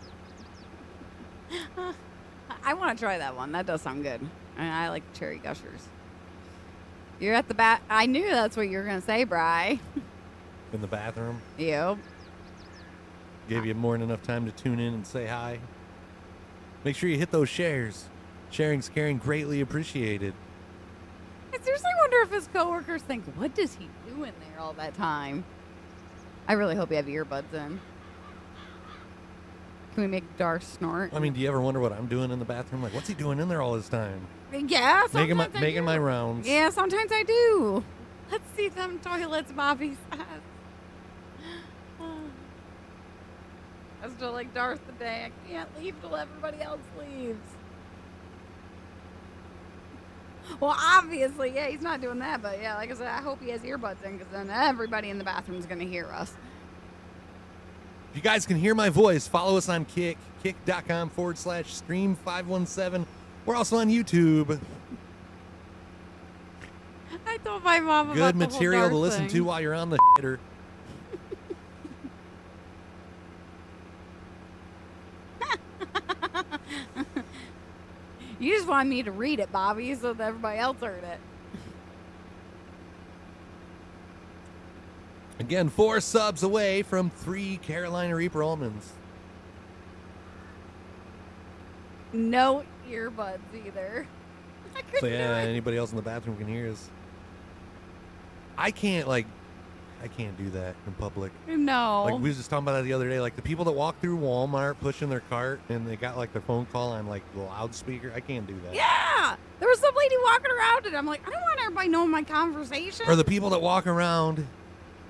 I want to try that one. That does sound good. And I like cherry gushers. You're at the back. I knew that's what you were going to say, Bri. In the bathroom. Yep. Gave you more than enough time to tune in and say hi. Make sure you hit those shares. Sharing's caring, greatly appreciated. I seriously wonder if his coworkers think, what does he do in there all that time? I really hope you have earbuds in. Can we make Darth snort? I mean, do you ever wonder what I'm doing in the bathroom? Like, what's he doing in there all this time? Yeah, sometimes Making my rounds. Yeah, sometimes I do. Let's see some toilets, Bobby says. I still like Darth today. I can't leave till everybody else leaves. Well, obviously, yeah, he's not doing that. But yeah, like I said, I hope he has earbuds in because then everybody in the bathroom is going to hear us. If you guys can hear my voice, follow us on Kick, kick.com/stream517. We're also on YouTube. I told my mom about Good the whole material to Darth listen thing. to while you're on the shitter. You just wanted me to read it, Bobby, so that everybody else heard it. Again, 4 subs away from 3 Carolina Reaper almonds. No earbuds either. I couldn't So yeah, do it. anybody else in the bathroom can hear us. I can't do that in public. No. Like we was just talking about that the other day. Like the people that walk through Walmart pushing their cart and they got like their phone call on like the loudspeaker. I can't do that. Yeah. There was some lady walking around and I'm like, I don't want everybody knowing my conversation. Or the people that walk around,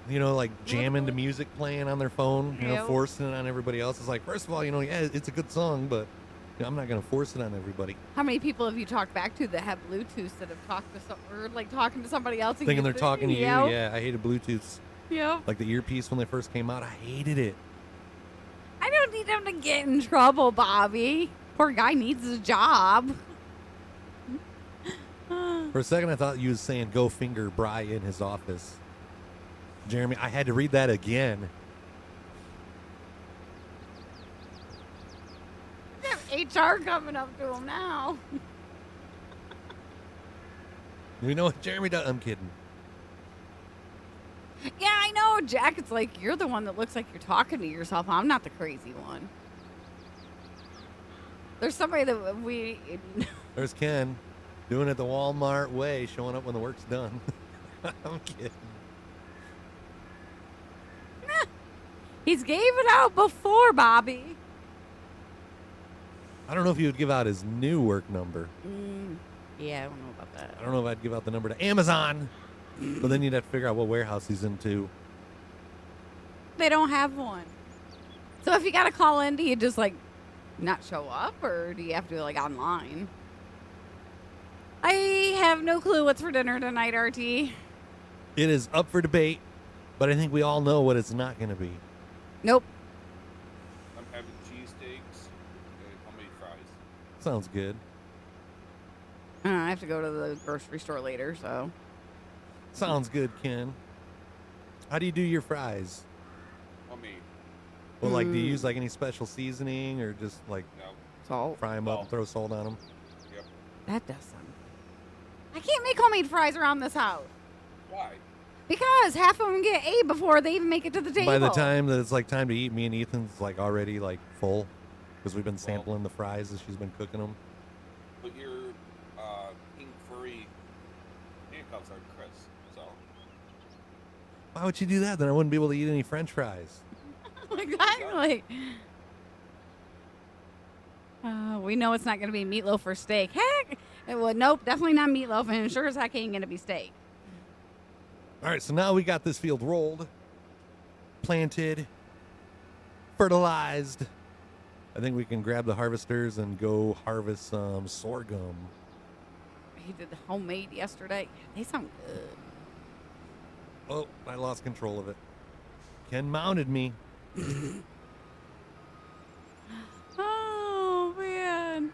you know, like jamming to music playing on their phone, you know, Yep. forcing it on everybody else. It's like, first of all, you know, yeah, it's a good song, but you know, I'm not going to force it on everybody. How many people have you talked back to that have Bluetooth that have talked to or like talking to somebody else? and Thinking you they're talking to you. Yep. Yeah, I hated Bluetooths. Yep. Like the earpiece when they first came out, I hated it. I don't need him to get in trouble, Bobby. Poor guy needs his job. For a second, I thought you was saying go finger Bry in his office. Jeremy, I had to read that again. We have HR coming up to him now. You know what Jeremy does? I'm kidding. Yeah, I know, Jack. It's like you're the one that looks like you're talking to yourself. I'm not the crazy one. There's somebody that we. There's Ken doing it the Walmart way, showing up when the work's done. I'm kidding. He's gave it out before, Bobby. I don't know if he would give out his new work number. Yeah, I don't know about that. I don't know if I'd give out the number to Amazon. But then you'd have to figure out what warehouse he's into. They don't have one. So if you got to call in, do you just like not show up or do you have to do like online? I have no clue what's for dinner tonight, RT. It is up for debate, but I think we all know what it's not going to be. Nope. I'm having cheesesteaks and homemade fries. Sounds good. I have to go to the grocery store later, so. Sounds good, Ken. How do you do your fries? me. Well, like, do you use like any special seasoning or just like No. Salt. fry them up and throw salt on them? Yep. That does sound. I can't make homemade fries around this house Why? because half of them get ate before they even make it to the table. By the time that it's like time to eat, me and Ethan's like already like full because we've been sampling the fries as she's been cooking them. But your pink furry handcuffs are crisp. So. Why would you do that? Then I wouldn't be able to eat any French fries. Exactly. We know it's not going to be meatloaf or steak. Heck, nope, definitely not meatloaf, and sure as heck ain't going to be steak. All right, so now we got this field rolled, planted, fertilized. I think we can grab the harvesters and go harvest some sorghum. He did the homemade yesterday. They sound good. Oh, I lost control of it. Ken mounted me. Oh, man.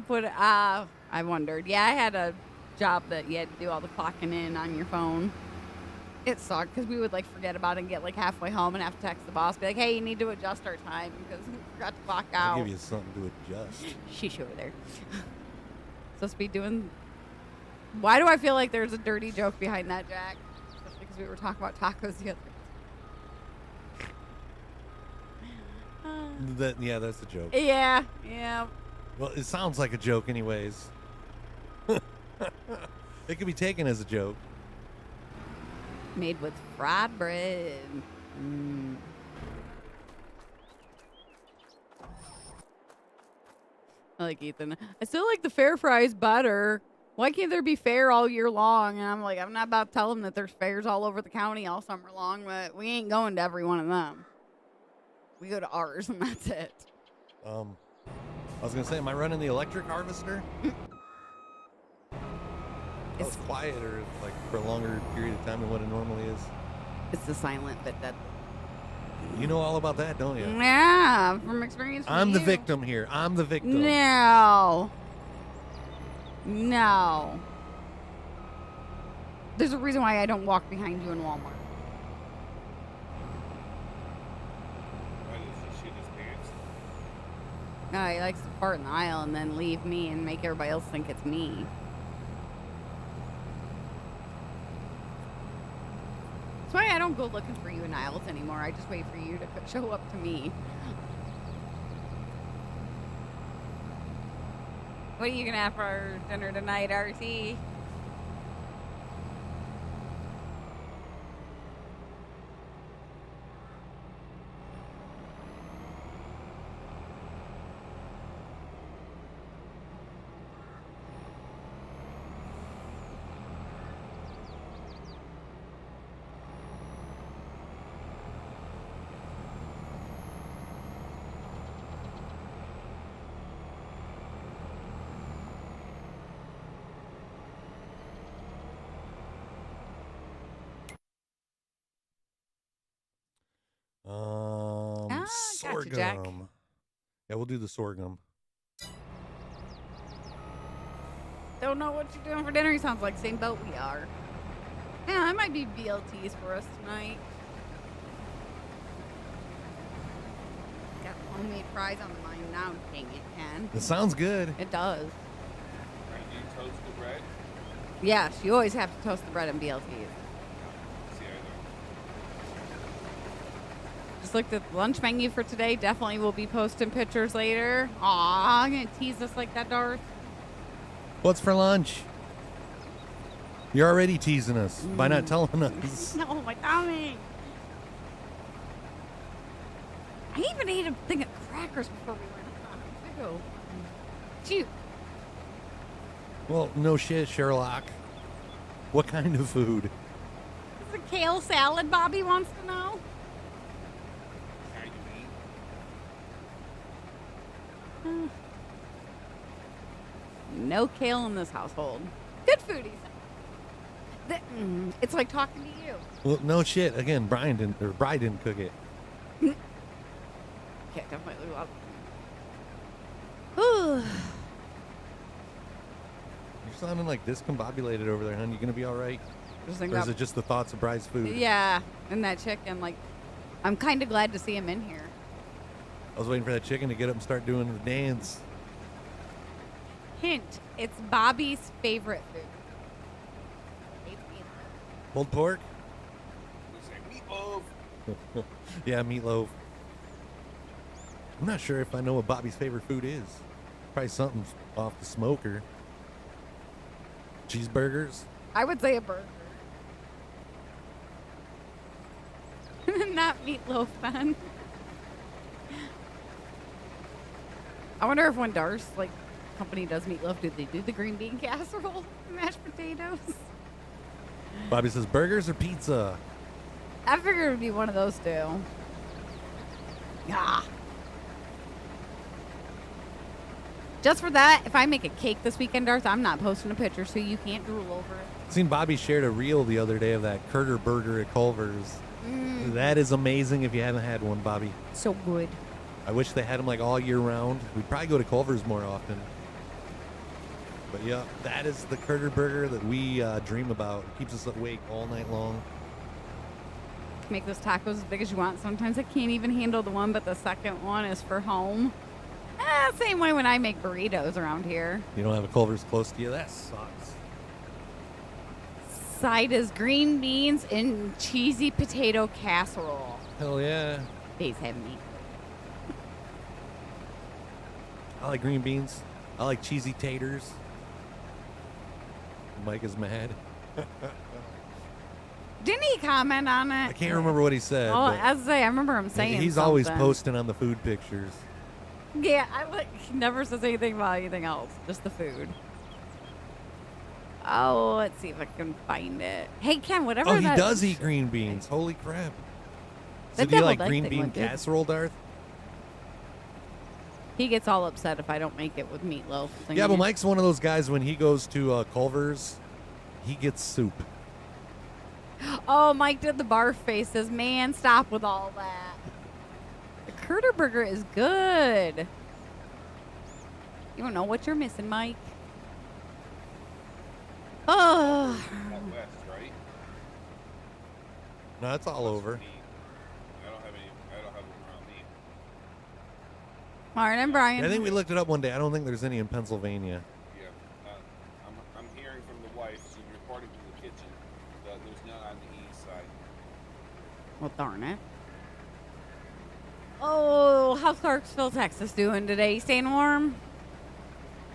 But I wondered. Yeah, I had a job that you had to do all the clocking in on your phone. It sucked because we would like forget about it and get like halfway home and have to text the boss, be like, hey, you need to adjust our time because we forgot to clock out. I'll give you something to adjust. Sheesh over there. Supposed to be doing. Why do I feel like there's a dirty joke behind that, Jack? Just because we were talking about tacos the other Yeah, that's a joke. Yeah. Well, it sounds like a joke anyways. It could be taken as a joke. Made with fried bread. I like Ethan. I still like the fair fries better. Why can't there be fair all year long? And I'm like, I'm not about to tell them that there's fairs all over the county all summer long, but we ain't going to every one of them. We go to ours, and that's it. I was gonna say, am I running the electric harvester? It's quieter, like for a longer period of time than what it normally is. It's the silent but deadly. You know all about that, don't you? Yeah, from experience. I'm the victim here. I'm the victim. No. There's a reason why I don't walk behind you in Walmart. Why does he shit his pants? No, he likes to fart in the aisle and then leave me and make everybody else think it's me. That's why I don't go looking for you in aisles anymore. I just wait for you to show up to me. What are you gonna have for dinner tonight, RC? Sorghum. Gotcha, Jack. Yeah, we'll do the sorghum. Don't know what you're doing for dinner. He sounds like the same boat we are. Yeah, that might be BLTs for us tonight. Got homemade fries on the mind now. Dang it, Ken. It sounds good. It does. Right, do you toast the bread? Yes, you always have to toast the bread in BLTs. See, I know. Just looked at the lunch menu for today. Definitely will be posting pictures later. Aw, I'm going to tease us like that, Darth. What's for lunch? You're already teasing us by not telling us. No, my tummy. I even ate a thing of crackers before we went on, too. Shoot. Well, no shit, Sherlock. What kind of food? Is it kale salad, Bobby wants to know? Can you eat? No kale in this household. Good food, Ethan. It's like talking to you. Well, no shit. Again, Bri didn't cook it. Okay, definitely love it. You're sounding like discombobulated over there, hon. You gonna be all right? Just think Or is that, it just the thoughts of Bri's food? yeah, and that chicken, like, I'm kind of glad to see him in here. I was waiting for that chicken to get up and start doing the dance. Hint, it's Bobby's favorite food. Hates meatloaf. Pulled pork? We say meatloaf. Yeah, meatloaf. I'm not sure if I know what Bobby's favorite food is. Probably something off the smoker. Cheeseburgers? I would say a burger. Not meatloaf, then. I wonder if when Dar's company does meatloaf, do they do the green bean casserole, mashed potatoes? Bobby says burgers or pizza? I figured it would be one of those two. Yeah. Just for that, if I make a cake this weekend, Darth, I'm not posting a picture, so you can't drool over it. Seen Bobby shared a reel the other day of that Curter burger at Culver's. That is amazing if you haven't had one, Bobby. So good. I wish they had them all year round. We'd probably go to Culver's more often. But yeah, that is the Curter burger that we dream about. It keeps us awake all night long. Make those tacos as big as you want. Sometimes I can't even handle the one, but the second one is for home. Same way when I make burritos around here. You don't have a Culver's close to you? That sucks. Side is green beans and cheesy potato casserole. Hell yeah. These have meat. I like green beans. I like cheesy taters. Mike is mad. Didn't he comment on it? I can't remember what he said. Oh, but as I say, I remember him saying he's always something. posting on the food pictures. Yeah, he never says anything about anything else, just the food. Oh, let's see if I can find it. Hey, Ken, whatever. Oh, he does eat green beans. Holy crap. So That do you like deviled egg green thing bean looked good. casserole, Darth? He gets all upset if I don't make it with meatloaf. Yeah, but Mike's one of those guys when he goes to Culver's, he gets soup. Oh, Mike did the barf face. Says, man, stop with all that. The Curter burger is good. You don't know what you're missing, Mike. Oh. Out west, right? No, it's all over. I don't have them around me. Martin and Brian. I think we looked it up one day. I don't think there's any in Pennsylvania. Yeah. I'm hearing from the wife. She's reporting from the kitchen that there's none on the east side. Well, darn it. Oh, how's Clarksville, Texas doing today? Staying warm?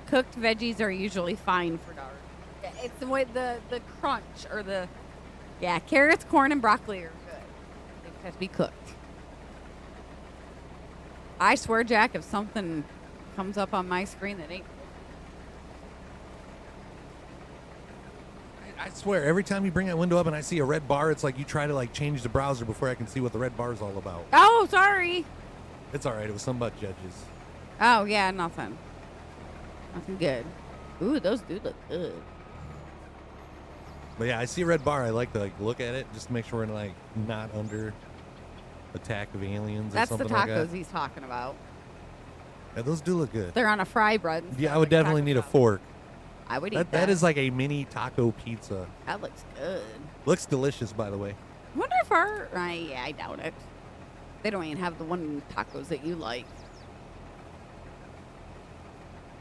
Cooked veggies are usually fine for Dart. It's the way the crunch or carrots, corn, and broccoli are good. They have to be cooked. I swear, Jack, if something comes up on my screen that ain't. I swear, every time you bring that window up and I see a red bar, it's like you try to change the browser before I can see what the red bar is all about. Oh, sorry. It's all right. It was something about judges. Oh, yeah, nothing. Nothing good. Ooh, those do look good. But yeah, I see a red bar. I like to look at it just to make sure we're not under attack of aliens That's or the something like tacos that. he's talking about. Yeah, those do look good. They're on a fry bread. Yeah, I would definitely need a fork. I would eat That, that. that is like a mini taco pizza. That looks good. Looks delicious, by the way. I wonder if I doubt it. They don't even have the one tacos that you like.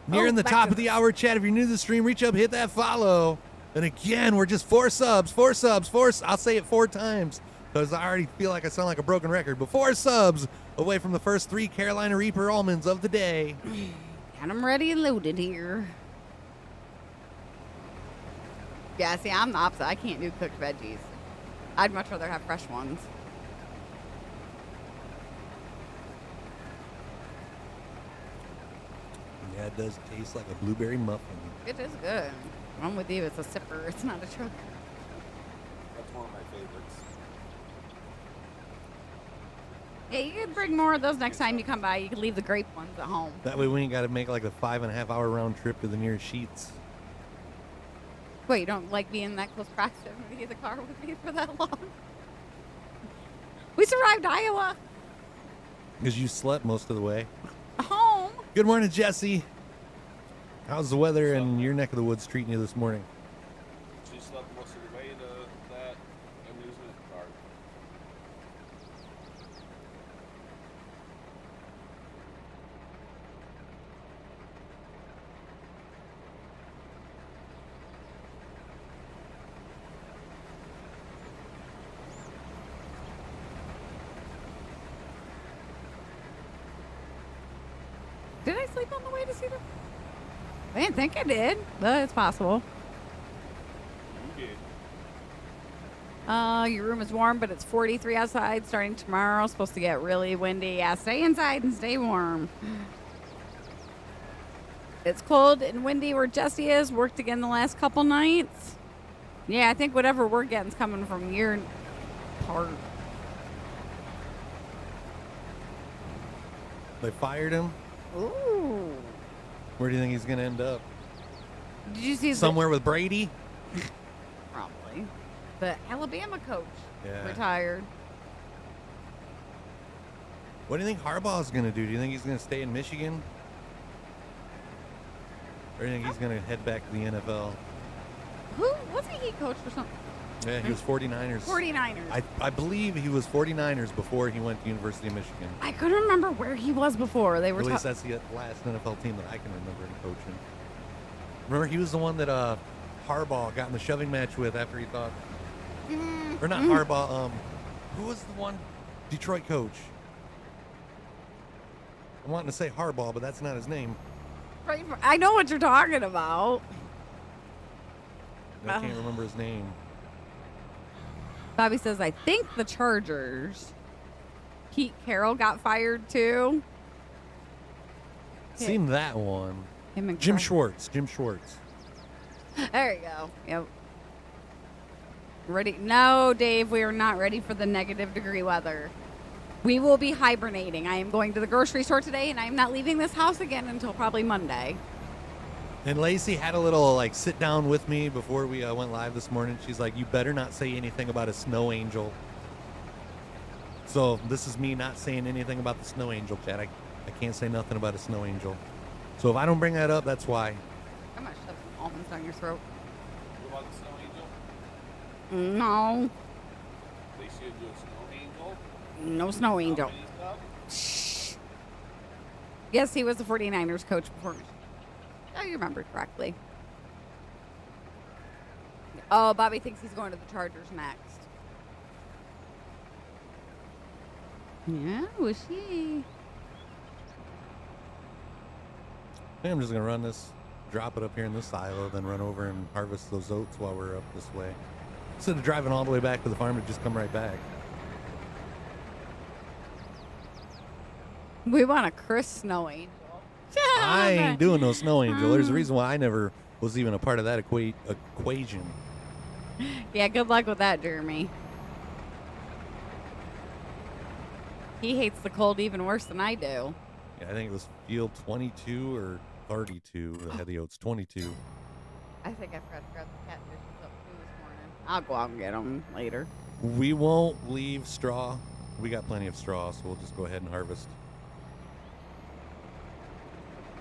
Nearing the back top to of the hour, chat. If you're new to the stream, reach up, hit that follow. And again, we're just 4 subs. I'll say it 4 times because I already feel like I sound like a broken record. But 4 subs away from the first 3 Carolina Reaper almonds of the day. Got them ready and loaded here. Yeah, see, I'm the opposite. I can't do cooked veggies. I'd much rather have fresh ones. Yeah, it does taste like a blueberry muffin. It is good. I'm with you. It's a sipper. It's not a chug. That's one of my favorites. Yeah, you could bring more of those next time you come by. You could leave the grape ones at home. That way we ain't got to make like a 5.5 hour round trip to the nearest Sheets. Wait, you don't like being that close proximity of the car with me for that long? We survived Iowa. Because you slept most of the way. Home. Good morning, Jesse. How's the weather in your neck of the woods treating you this morning? She slept most of the way to that amusement park. sleep on the way to see them? I didn't think I did, but it's possible. You did. Your room is warm, but it's 43 outside starting tomorrow. Supposed to get really windy. Yeah, stay inside and stay warm. It's cold and windy where Jesse is. Worked again the last couple nights. Yeah, I think whatever we're getting's coming from your part. They fired him. Ooh. Where do you think he's going to end up? Did you see Somewhere with Brady? Probably. The Alabama coach Yeah. retired. What do you think Harbaugh's going to do? Do you think he's going to stay in Michigan? Or do you think he's going to head back to the NFL? Who wasn't he coach for something? Yeah, he was 49ers. 49ers. I believe he was 49ers before he went to University of Michigan. I couldn't remember where he was before. They were At least that's the last NFL team that I can remember him coaching. Remember, he was the one that Harbaugh got in the shoving match with after he thought, or not Harbaugh. Who was the one Detroit coach? I'm wanting to say Harbaugh, but that's not his name. Right, I know what you're talking about. I can't remember his name. Bobby says, I think the Chargers. Pete Carroll got fired too. Seen that one. Him and Jim Craig. Schwartz. Jim Schwartz. There you go. Yep. Ready? No, Dave, we are not ready for the -degree weather. We will be hibernating. I am going to the grocery store today, and I am not leaving this house again until probably Monday. And Lacey had a little like sit down with me before we went live this morning. She's like, "You better not say anything about a snow angel." So this is me not saying anything about the snow angel, Chad. I can't say nothing about a snow angel. So if I don't bring that up, that's why. I'm gonna shove some almonds down your throat. What about the snow angel? No, They should do a snow angel. no snow angel. Company stuff? Shh. Yes, he was the 49ers coach before me. Oh, you remember correctly. Oh, Bobby thinks he's going to the Chargers next. Yeah, was she? I think I'm just gonna run this, drop it up here in this silo, then run over and harvest those oats while we're up this way. Instead of driving all the way back to the farm, to just come right back. We want a Chris snow angel. I ain't doing no snow angel. There's a reason why I never was even a part of that equation. Yeah, good luck with that, Jeremy. He hates the cold even worse than I do. Yeah, I think it was field 22 or 32 that had the oats. 22. I think I forgot to grab the catfish up too this morning. I'll go out and get them later. We won't leave straw. We got plenty of straw, so we'll just go ahead and harvest.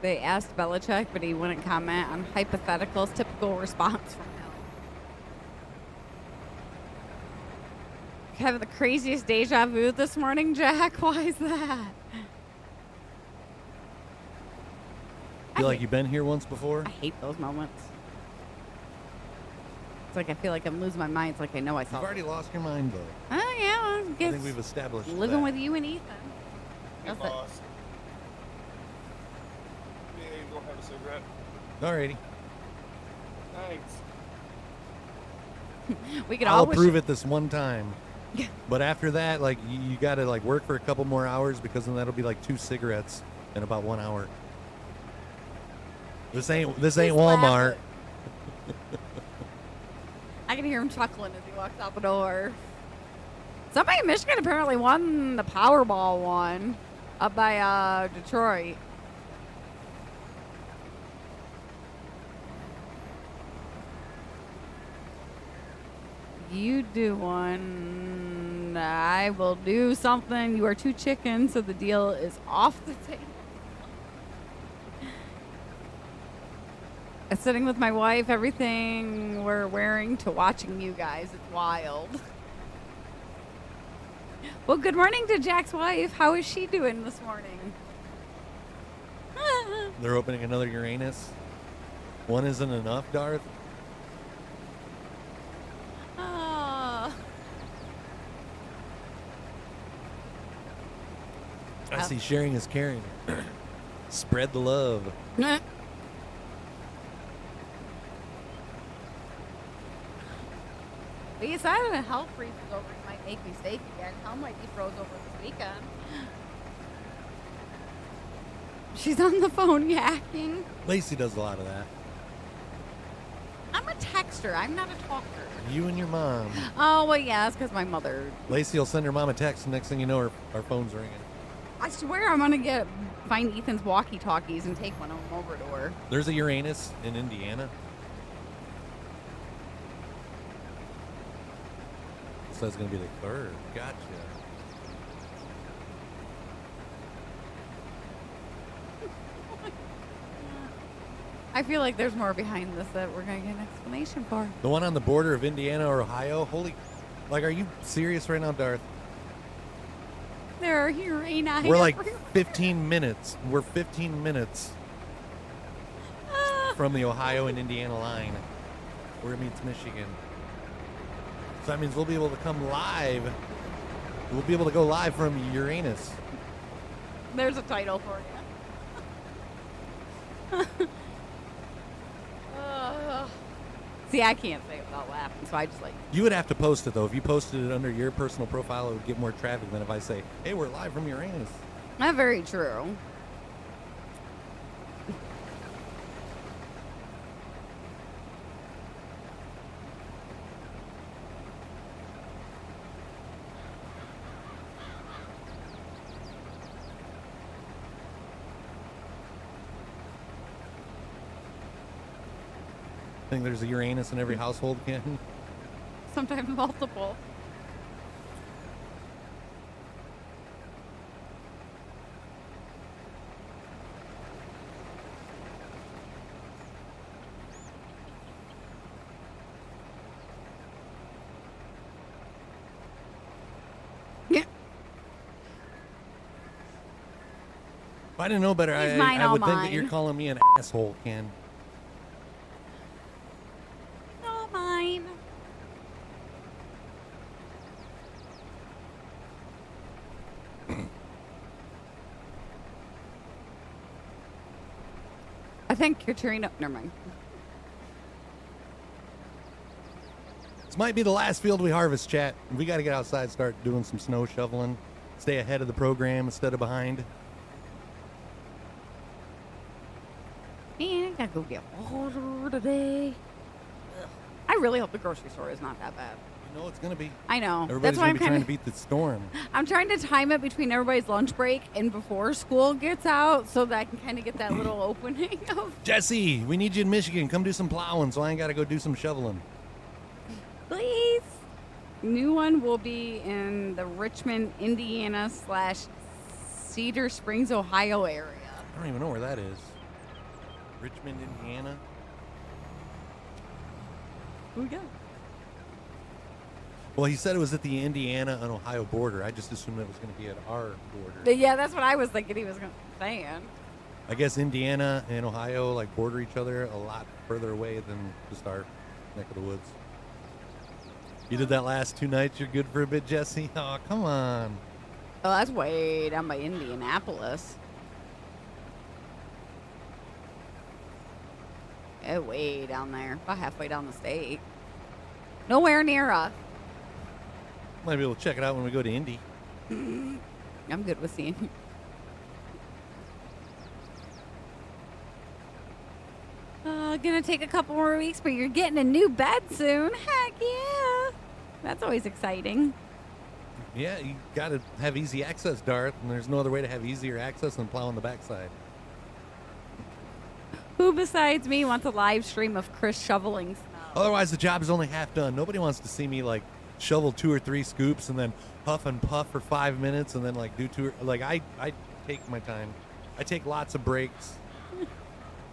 They asked Belichick, but he wouldn't comment on hypotheticals. Typical response from him. Having the craziest deja vu this morning, Jack. Why is that? Feel like you've been here once before? I hate those moments. It's like I feel like I'm losing my mind. It's like I know I saw. You've already lost your mind, though. Oh yeah, well, I guess think we've established living that. with you and Ethan. Hey, That's it. boss. Yeah, you go have a cigarette. Alrighty. Thanks. We could I'll always prove it this one time. But after that, like, you got to like work for a couple more hours, because then that'll be like 2 cigarettes in about 1 hour. This ain't He's Walmart. laughing. I can hear him chuckling as he walks out the door. Somebody in Michigan apparently won the Powerball one up by Detroit. You do one, I will do something. You are too chicken, so the deal is off the table. Sitting with my wife, everything we're wearing to watching you guys. It's wild. Well, good morning to Jack's wife. How is she doing this morning? They're opening another Uranus. One isn't enough, Darth. Oh. I see sharing is caring. Spread the love. We decided a hell freezes over. It might make me steak again. Hell might be froze over this weekend. She's on the phone yakking. Lacey does a lot of that. I'm a texter. I'm not a talker. You and your mom. Oh, well, yeah, it's because my mother. Lacey will send her mom a text, and next thing you know, our phone's ringing. I swear I'm going to find Ethan's walkie-talkies and take one of them over to her. There's a Uranus in Indiana. So that's going to be the third. Gotcha. I feel like there's more behind this that we're going to get an explanation for. The one on the border of Indiana or Ohio? Holy... Like, are you serious right now, Darth? There are Uranus. We're like 15 minutes. We're 15 minutes from the Ohio and Indiana line where it meets Michigan. So that means we'll be able to come live. We'll be able to go live from Uranus. There's a title for you. See, I can't say it without laughing, so I just like... You would have to post it, though. If you posted it under your personal profile, it would get more traffic than if I say, hey, we're live from Uranus. Not very true. I think there's a Uranus in every household, Ken. Sometimes multiple. Yeah. If I didn't know better, I would think that you're calling me an asshole, Ken. All mine. I think Katrina. Never mind. This might be the last field we harvest, chat. We got to get outside and start doing some snow shoveling. Stay ahead of the program instead of behind. Man, I gotta go get water today. Ugh. I really hope the grocery store is not that bad. You know it's going to be. I know. Everybody's That's why going I'm to be kind trying of to beat the storm. I'm trying to time it between everybody's lunch break and before school gets out so that I can kind of get that little opening of. Jesse, we need you in Michigan. Come do some plowing so I ain't got to go do some shoveling. Please. New one will be in the Richmond, Indiana / Cedar Springs, Ohio area. I don't even know where that is. Richmond, Indiana. Who we got? Well, he said it was at the Indiana and Ohio border. I just assumed it was going to be at our border. Yeah, that's what I was thinking he was going to say. I guess Indiana and Ohio like border each other a lot further away than just our neck of the woods. You did that last 2 nights. You're good for a bit, Jesse. Oh, come on. Oh, that's way down by Indianapolis. Way down there. About halfway down the state. Nowhere near us. Might be able to check it out when we go to Indy. I'm good with seeing you. Gonna take a couple more weeks, but you're getting a new bed soon. Heck yeah. That's always exciting. Yeah, you got to have easy access, Darth, and there's no other way to have easier access than plowing the backside. Who besides me wants a live stream of Chris shoveling snow? Otherwise, the job is only half done. Nobody wants to see me, like, shovel 2 or 3 scoops and then huff and puff for 5 minutes and then, like, do 2 or... Like, I take my time. I take lots of breaks.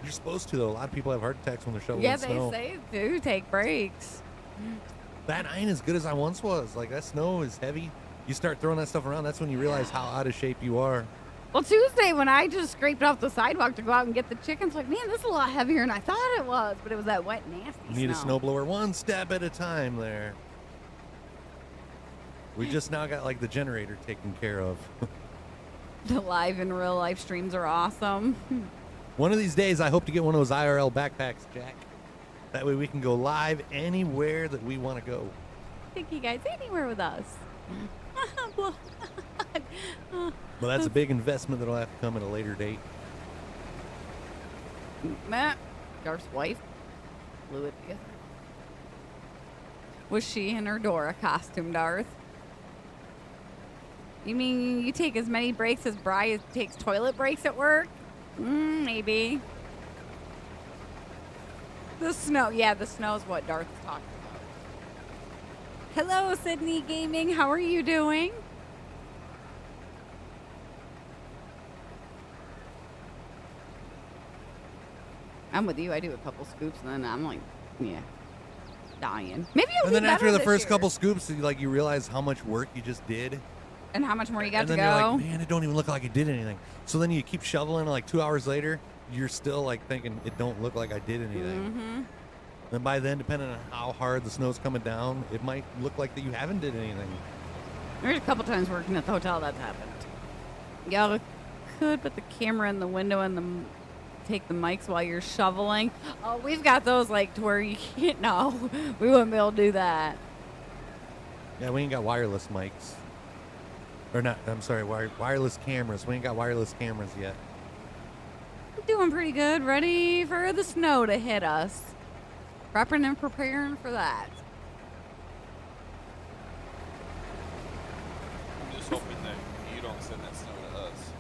You're supposed to, though. A lot of people have heart attacks when they're shoveling snow. Yeah, they say do take breaks. That ain't as good as I once was. Like, that snow is heavy. You start throwing that stuff around, that's when you realize how out of shape you are. Well, Tuesday when I just scraped off the sidewalk to go out and get the chickens, like, man, this is a lot heavier than I thought it was. But it was that wet, nasty You need snow. a snowblower 1 step at a time there. We just now got, like, the generator taken care of. The live and real life streams are awesome. One of these days, I hope to get one of those IRL backpacks, Jack. That way we can go live anywhere that we want to go. Thank you guys. Anywhere with us. Well, Well, that's a big investment that'll have to come at a later date. Matt, Garth's wife, blew it together. Was she in her Dora costume, Darth? You mean you take as many breaks as Bri takes toilet breaks at work? Maybe. The snow. Yeah, the snow is what Darth is talking about. Hello, Sydney Gaming. How are you doing? I'm with you. I do a couple scoops and then I'm like, yeah, dying. Maybe it'll And be then after better the this first year. couple scoops, you realize how much work you just did. And how much more you got And to then go? you're like, man, it don't even look like I did anything. So then you keep shoveling, like 2 hours later, you're still like thinking it don't look like I did anything. Mm-hmm. And by then, depending on how hard the snow's coming down, it might look like that you haven't did anything. There's a couple times working at the hotel that's happened. Y'all could put the camera in the window and take the mics while you're shoveling. Oh, we've got those like to where you can't. No, we wouldn't be able to do that. Yeah, we ain't got wireless mics. Or not, I'm sorry, wireless cameras. We ain't got wireless cameras yet. Doing pretty good. Ready for the snow to hit us. Prepping and preparing for that. I'm just hoping that you don't send that snow to us.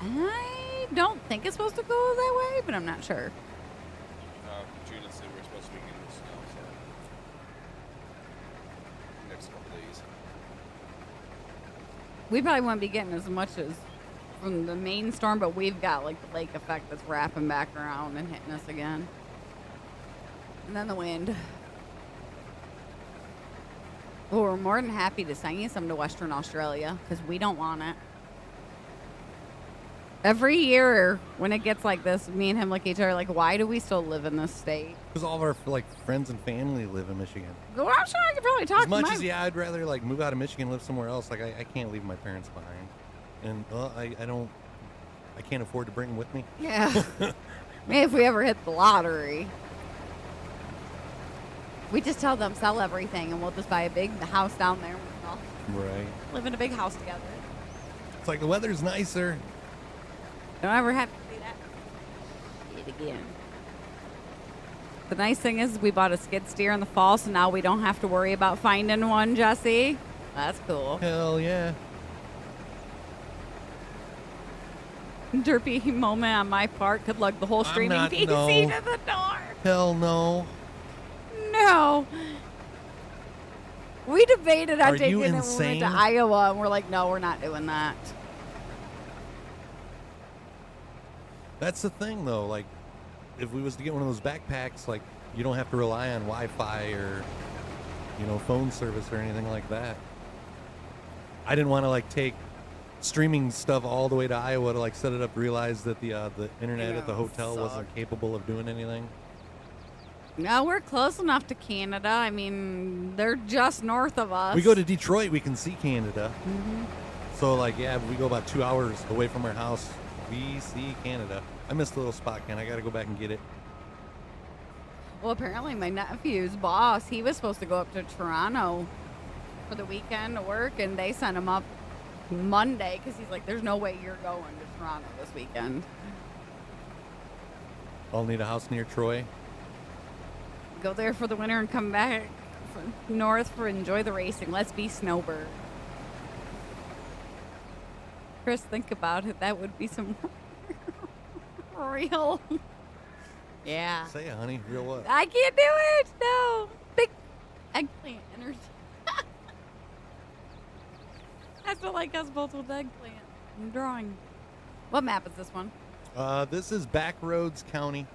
I don't think it's supposed to go that way, but I'm not sure. Katrina said we're supposed to be getting snow, so next couple days. We probably won't be getting as much as from the main storm, but we've got like the lake effect that's wrapping back around and hitting us again. And then the wind. Well, we're more than happy to send you some to Western Australia because we don't want it. Every year when it gets like this, me and him look at each other like, why do we still live in this state? Because all of our friends and family live in Michigan. Well, I'm sure I could probably talk As much to my... as I'd rather move out of Michigan, live somewhere else. I can't leave my parents behind, and I can't afford to bring them with me. Yeah. Maybe if we ever hit the lottery. We just tell them sell everything and we'll just buy a big house down there. We'll all Right. live in a big house together. It's like the weather's nicer. Don't ever have to do that shit again. The nice thing is we bought a skid steer in the fall, so now we don't have to worry about finding one, Jesse. That's cool. Hell yeah. Derpy moment on my part could lug the whole streaming not- PC no. to the door. Hell no. No. We debated on Are you taking it when we went insane? to Iowa, and we're like, no, we're not doing that. That's the thing, though. Like, if we was to get one of those backpacks, you don't have to rely on Wi-Fi or, phone service or anything like that. I didn't want to take streaming stuff all the way to Iowa to set it up. Realize that the internet at the hotel wasn't capable of doing anything. No, we're close enough to Canada. I mean, they're just north of us. We go to Detroit, we can see Canada. Mm-hmm. So we go about 2 hours away from our house. We see Canada. I missed a little spot, Ken. I got to go back and get it. Well, apparently my nephew's boss, he was supposed to go up to Toronto for the weekend to work, and they sent him up Monday because he's like, there's no way you're going to Toronto this weekend. I'll need a house near Troy. Go there for the winter and come back north for enjoy the racing. Let's be snowbird. Chris, think about it. That would be some real. Yeah. Say it, honey. Real what? I can't do it. No. Big eggplant energy. I feel like us both with eggplant. I'm drawing. What map is this one? This is Backroads County.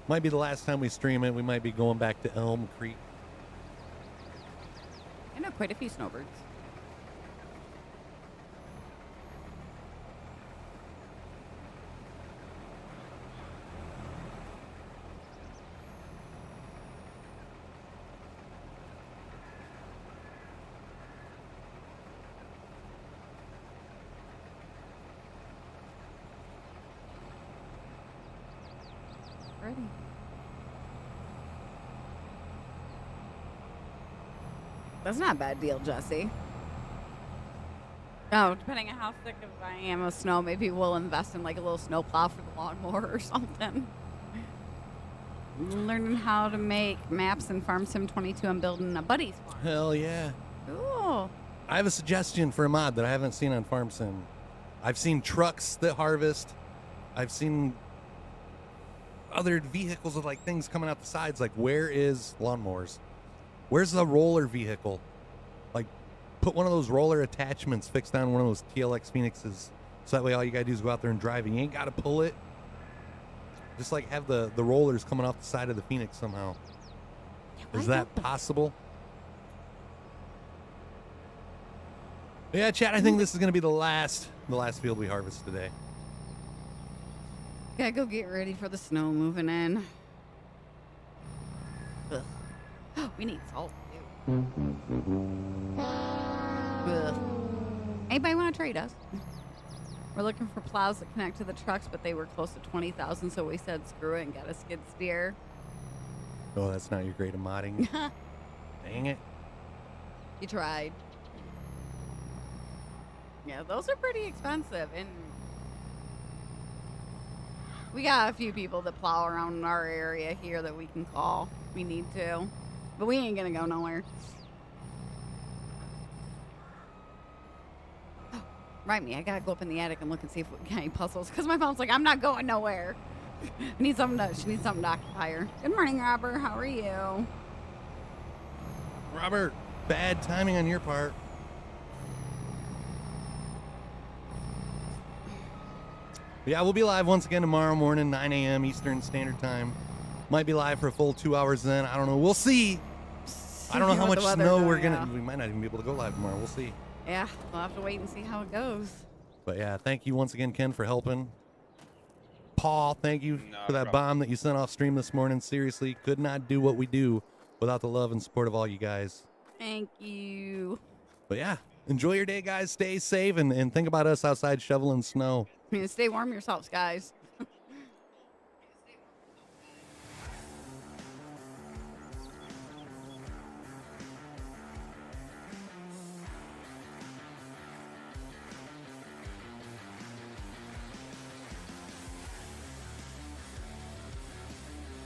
Might be the last time we stream it. We might be going back to Elm Creek. I know quite a few snowbirds. already. That's not a bad deal, Jesse. Oh, depending on how thick of I am of snow, maybe we'll invest in like a little snow plow for the lawnmower or something. Learning how to make maps in Farm Sim 22. I'm building a buddy's farm. Hell yeah. Cool. I have a suggestion for a mod that I haven't seen on Farm Sim. I've seen trucks that harvest. I've seen other vehicles with like things coming out the sides. Like, where is lawnmowers? Where's the roller vehicle? Like, put one of those roller attachments fixed on one of those TLX Phoenixes. So that way all you gotta do is go out there and drive. And you ain't gotta pull it. Just like have the rollers coming off the side of the Phoenix somehow. Is that possible? Yeah, Chad, I think this is going to be the last field we harvest today. Gotta go get ready for the snow moving in. Ugh. We need salt, too. Ugh. Anybody want to trade us? We're looking for plows that connect to the trucks, but they were close to 20,000, so we said screw it and got a skid steer. Oh, that's not your grade of modding. Dang it. You tried. Yeah, those are pretty expensive, and we got a few people that plow around in our area here that we can call. We need to, but we ain't gonna go nowhere. Right me, I gotta go up in the attic and look and see if we got any puzzles, because my mom's like, I'm not going nowhere. She needs something to occupy her. Good morning, Robert. How are you? Robert, bad timing on your part. Yeah, we'll be live once again tomorrow morning, 9 a.m. Eastern Standard Time. Might be live for a full 2 hours then. I don't know. We'll see. I don't know how much snow we're going to... We might not even be able to go live tomorrow. We'll see. Yeah, we'll have to wait and see how it goes. But yeah, thank you once again, Ken, for helping. Paul, thank you for that bomb that you sent off stream this morning. Seriously, could not do what we do without the love and support of all you guys. Thank you. But yeah, enjoy your day, guys. Stay safe and think about us outside shoveling snow. Stay warm yourselves, guys.